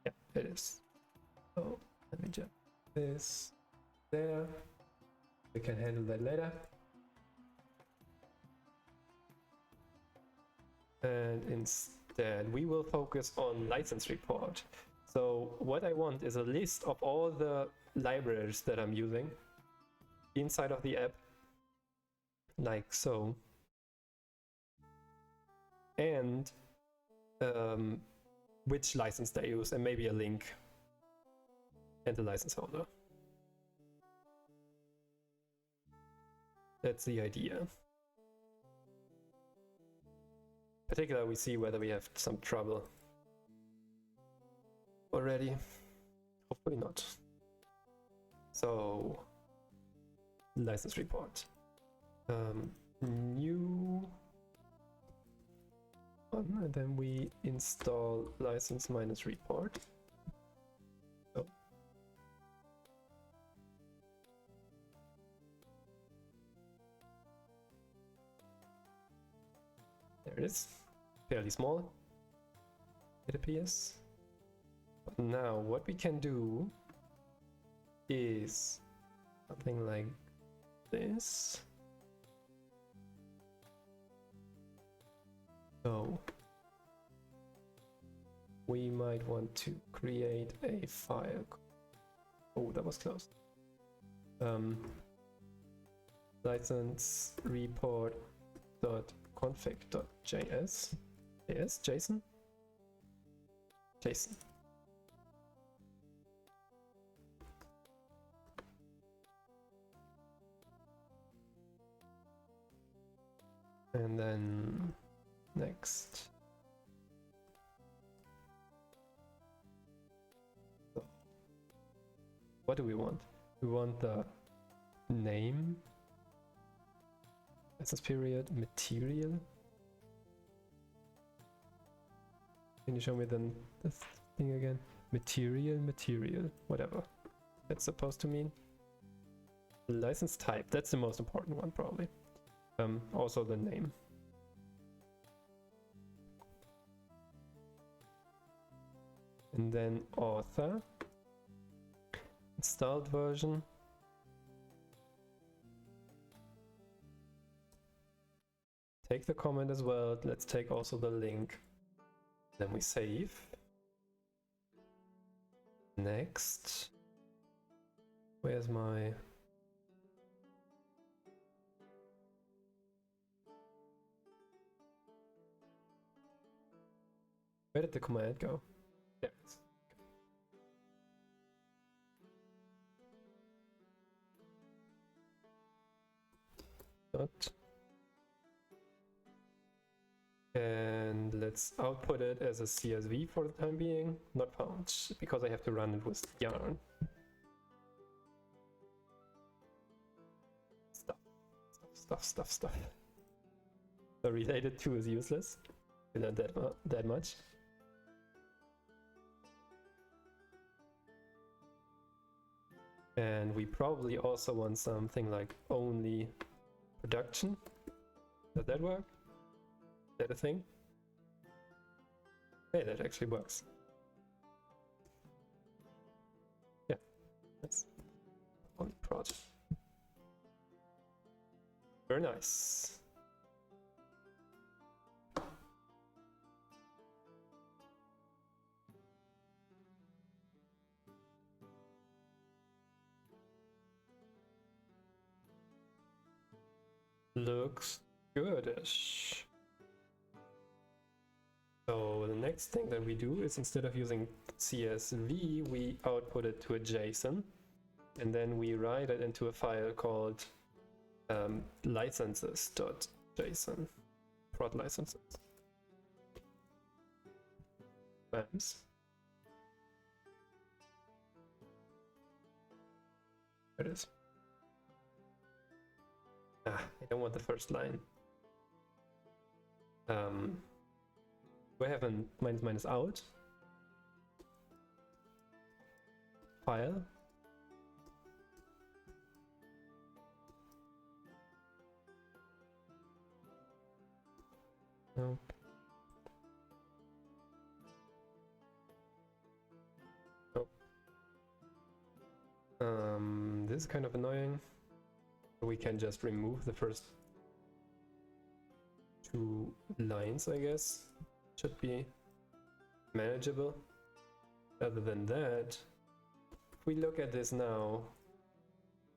Yeah, it is. So let me jump this there. We can handle that later. And instead we will focus on license report. So what I want is a list of all the libraries that I'm using inside of the app, like so, and which license they use, and maybe a link and the license holder. That's the idea. Particularly, we see whether we have some trouble already. Hopefully not. So, license report. New one, and then we install license minus report. So. There it is. Fairly small, it appears. But now what we can do is something like this. So we might want to create a file. Oh, that was close. License report dot config.js. Yes, JSON. And then next. What do we want? We want the name, license period, material. Can you show me then this thing again? Material, whatever that's supposed to mean. License type, that's the most important one probably. Also the name. And then author, installed version. Take the comment as well. Let's take also the link. Then we save. Next. Where's my... Where did the command go? There it is. Dot. And let's output it as a CSV for the time being. Not found, because I have to run it with yarn. Stuff. The related to is useless. We learned that much. And we probably also want something like only production. Does that work? Is that a thing? Hey, that actually works. Yeah, that's on project. Very nice. Looks goodish. So the next thing that we do is, instead of using CSV, we output it to a JSON, and then we write it into a file called licenses.json. Prod licenses. Bams. There it is. I don't want the first line. We have a minus out file. No. This is kind of annoying. We can just remove the first 2 lines, I guess. Should be manageable. Other than that, if we look at this now,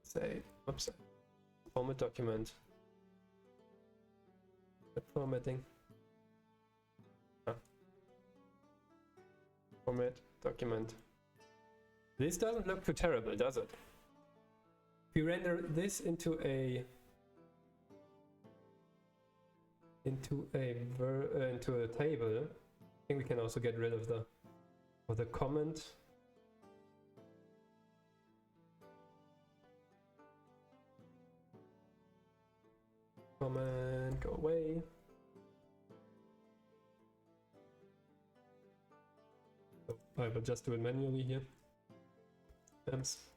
say, oops, format document, formatting, format document. This doesn't look too terrible, does it? If we render this into a table, I think we can also get rid of the comment. Comment, go away. So I will just do it manually here. Oops.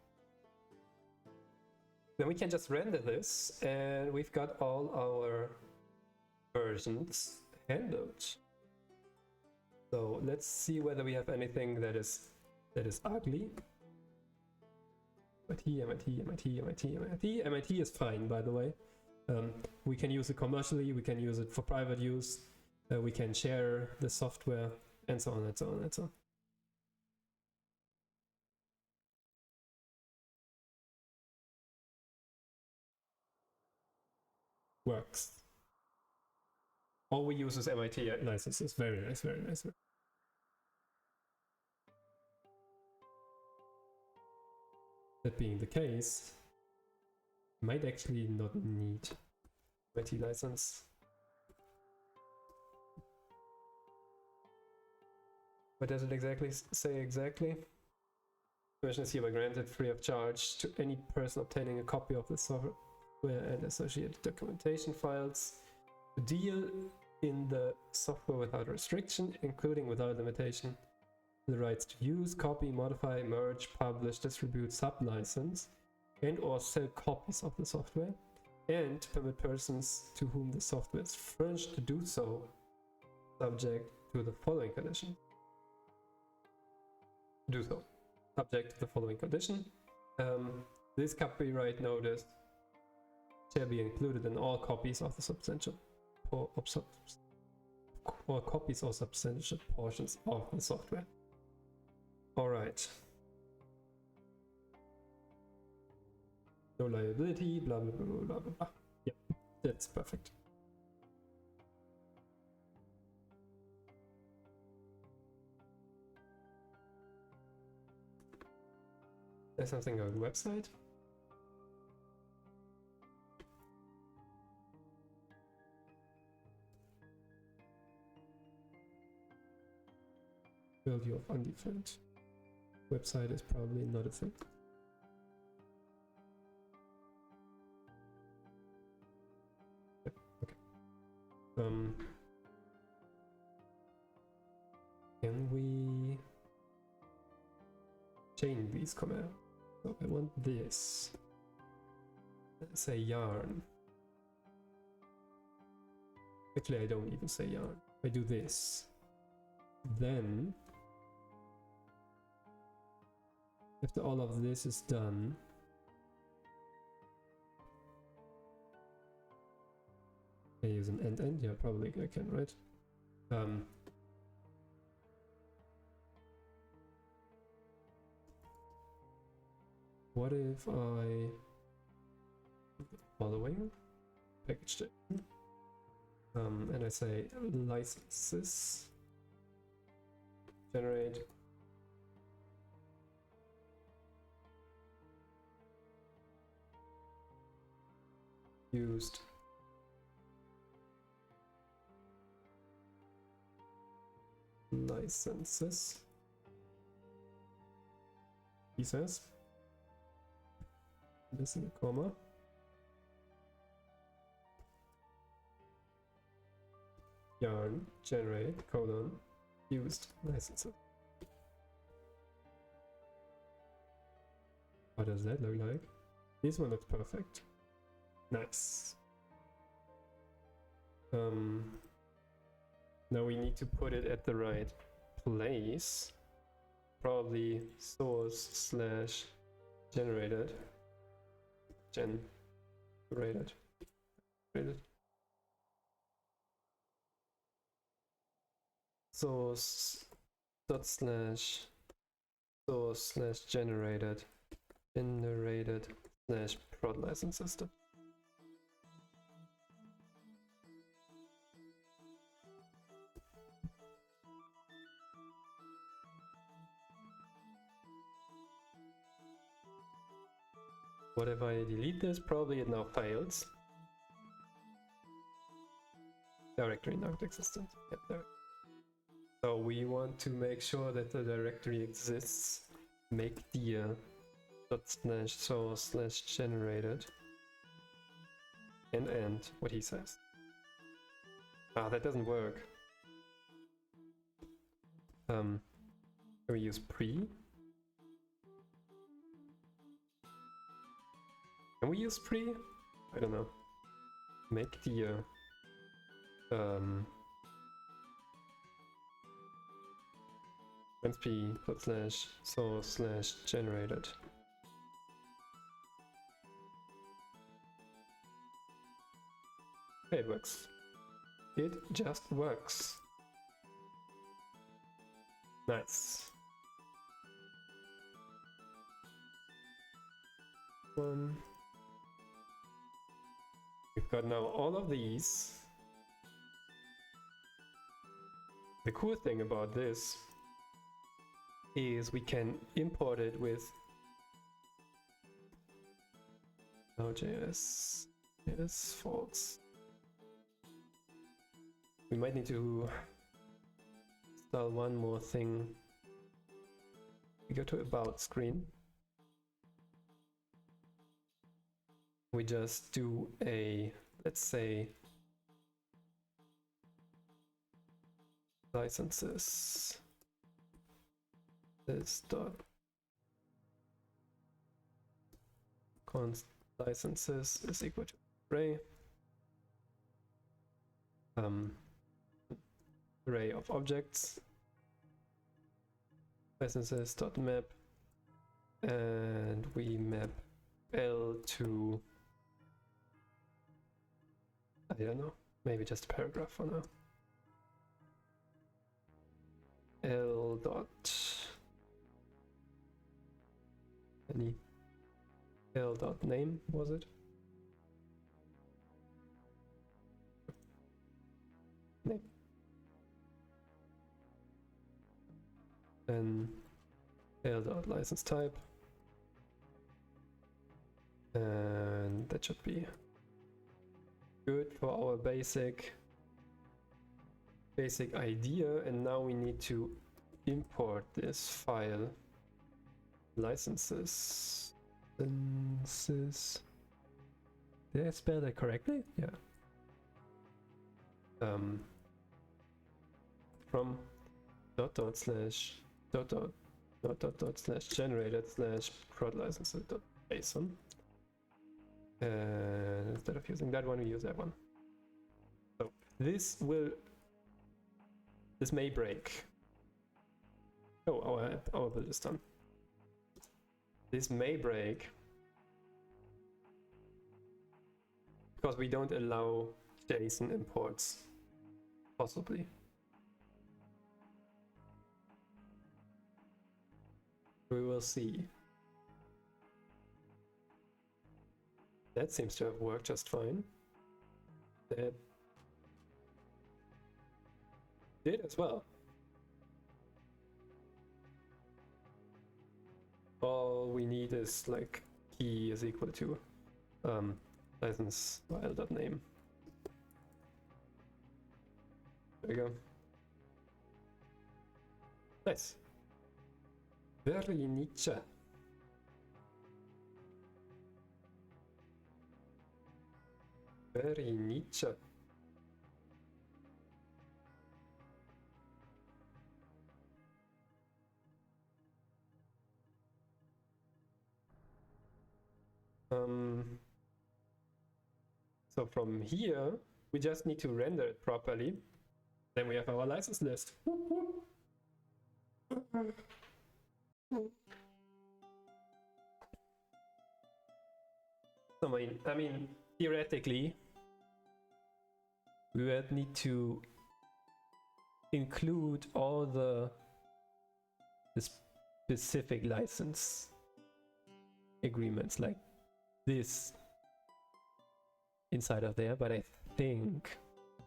Then we can just render this, and we've got all our versions handled. So let's see whether we have anything that is ugly. MIT is fine, by the way. We can use it commercially, we can use it for private use, we can share the software, and so on and so on and so on. Works. All we use is MIT licenses. Very nice, very nice. That being the case, might actually not need MIT license. What does it exactly say exactly? Permission is hereby granted free of charge to any person obtaining a copy of the software and associated documentation files to deal in the software without restriction, including without limitation, the rights to use, copy, modify, merge, publish, distribute, sub-license, and or sell copies of the software, and to permit persons to whom the software is furnished to do so, subject to the following condition. Do so. Subject to the following condition. This copyright notice shall be included in all copies of the substantial or copies or substantial portions of the software. All right. No liability, blah blah blah blah blah blah. Yep, that's perfect. There's something on the website. Value of undefined. Website is probably not a thing. Yep, okay. Can we chain these commands? So I want this. Let's say yarn. Actually, I don't even say yarn. I do this. Then, after all of this is done, I use an end. Yeah, probably I can, right? What if I following package it, and I say licenses generate used licenses, he says, missing a comma, yarn generate colon used licenses. What does that look like? This one looks perfect. Nice. Now we need to put it at the right place. Probably source slash generated. Generated. Source dot slash source slash generated slash prod license system. What if I delete this? Probably it now fails. Directory not existent. Yep, there. So we want to make sure that the directory exists. Make dir dot slash source slash generated and end what he says. Ah, that doesn't work. Can we use pre? Can we use pre? I don't know. Make dir p dot slash source slash generated. Okay, it works. It just works. Nice. We've got now all of these. The cool thing about this is we can import it with Node.js. Yes, false. We might need to install one more thing we go to About screen. We just do a, let's say, licenses. This dot const licenses is equal to array. Array of objects. Licenses dot map, and we map L to, I don't know, maybe just a paragraph for now. L dot any L dot name, was it? Name. Then L dot license type, and that should be good for our basic idea. And now we need to import this file, licenses. Did I spell that correctly? Yeah. From dot slash generated slash prod licenses dot JSON. And instead of using that one, we use that one. So this may break. Oh, our build is done. This may break because we don't allow JSON imports, possibly. We will see. That seems to have worked just fine. That did as well. All we need is like key is equal to license file.name. There we go. Nice. Very niche. Very niche. So from here, we just need to render it properly. Then we have our license list. I mean, theoretically, we would need to include all the specific license agreements like this inside of there, but I think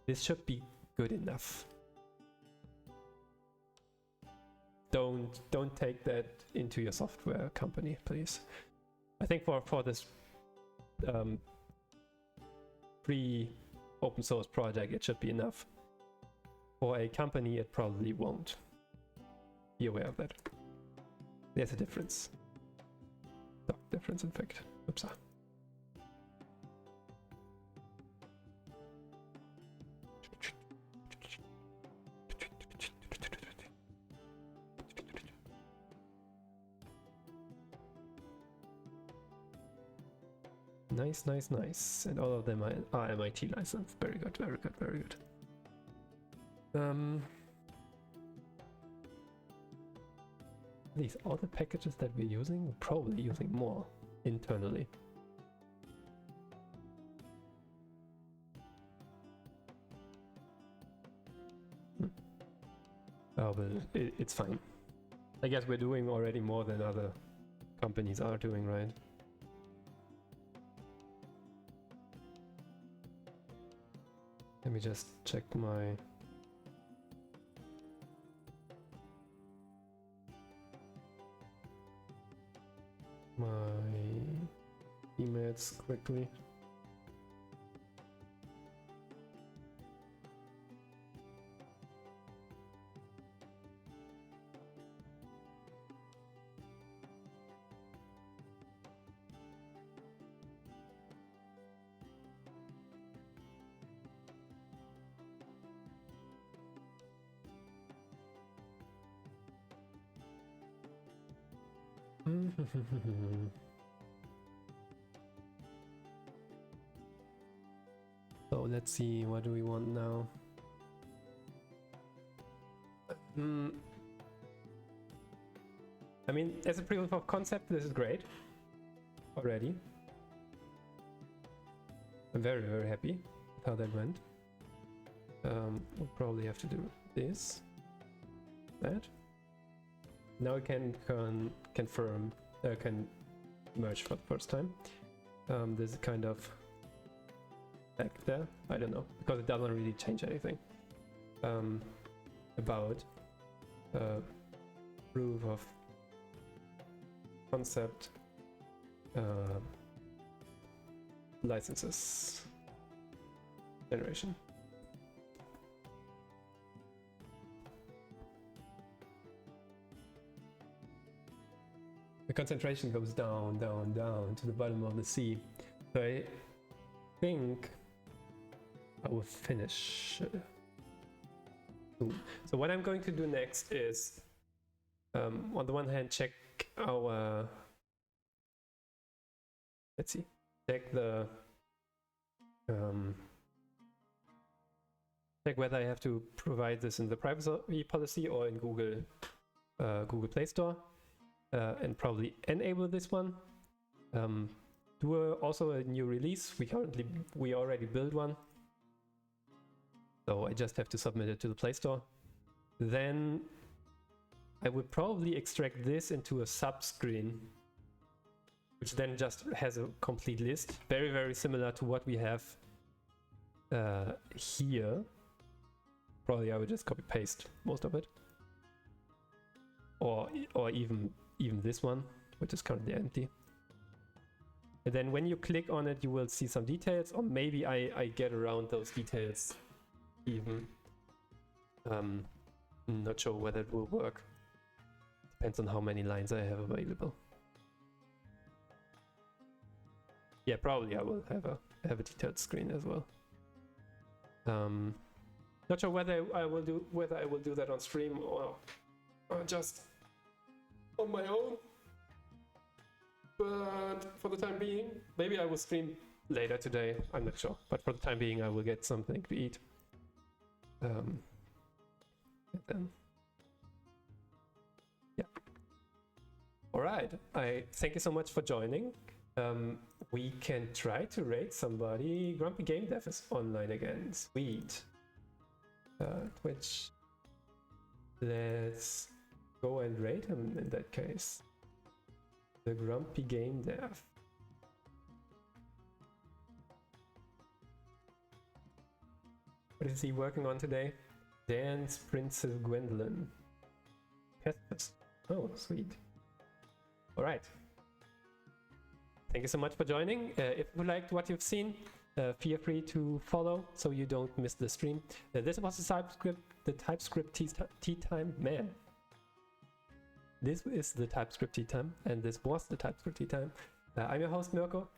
this should be good enough. Don't take that into your software company, please. I think for this free open source project, it should be enough. For a company, it probably won't. Be aware of that. There's a difference. Difference, in fact. Oops. Nice, nice, nice. And all of them are MIT licensed. Very good, very good, very good. These are the packages that we're using. We're probably using more internally. Oh, but it's fine. I guess we're doing already more than other companies are doing, right? Let me just check my emails quickly. So let's see, what do we want now? I mean, as a proof of concept, this is great already. I'm very, very happy with how that went. We'll probably have to do this, that. Now we can confirm, can merge for the first time. This is kind of back there. I don't know, because it doesn't really change anything about proof of concept licenses generation. The concentration goes down, down, down to the bottom of the sea. So I think I will finish soon. So what I'm going to do next is, on the one hand, check our, let's see, check the, check whether I have to provide this in the privacy policy or in Google Play Store. And probably enable this one. Do also a new release. We already built one, so I just have to submit it to the Play Store. Then I would probably extract this into a sub-screen, which then just has a complete list, very, very similar to what we have here. Probably I would just copy paste most of it, or even this one, which is currently empty. And then when you click on it, you will see some details, or maybe I get around those details even. Not sure whether it will work. Depends on how many lines I have available. Yeah, probably I will have a detailed screen as well. Not sure whether I will do that on stream or just on my own, but for the time being, maybe I will stream later today, I'm not sure, but for the time being I will get something to eat. And then, yeah. Alright, I thank you so much for joining. We can try to raid somebody. Grumpy Game Dev is online again, sweet. Twitch, let's go and rate him in that case. The Grumpy Game Dev. What is he working on today? Dance Princess Gwendolyn. Yes. Oh, sweet. Alright. Thank you so much for joining. If you liked what you've seen, feel free to follow so you don't miss the stream. This was the TypeScript tea time. Man. This is the TypeScript tea time, and this was the TypeScript tea time. I'm your host, Mirko.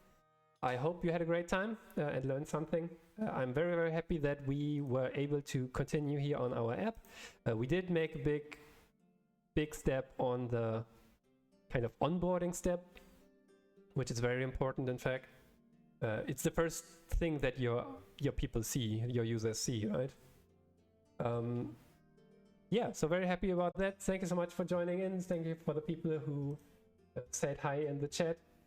I hope you had a great time and learned something. I'm very, very happy that we were able to continue here on our app. We did make a big step on the kind of onboarding step, which is very important, in fact. It's the first thing that your people see, your users see, right? Yeah, so very happy about that. Thank you so much for joining in. Thank you for the people who said hi in the chat.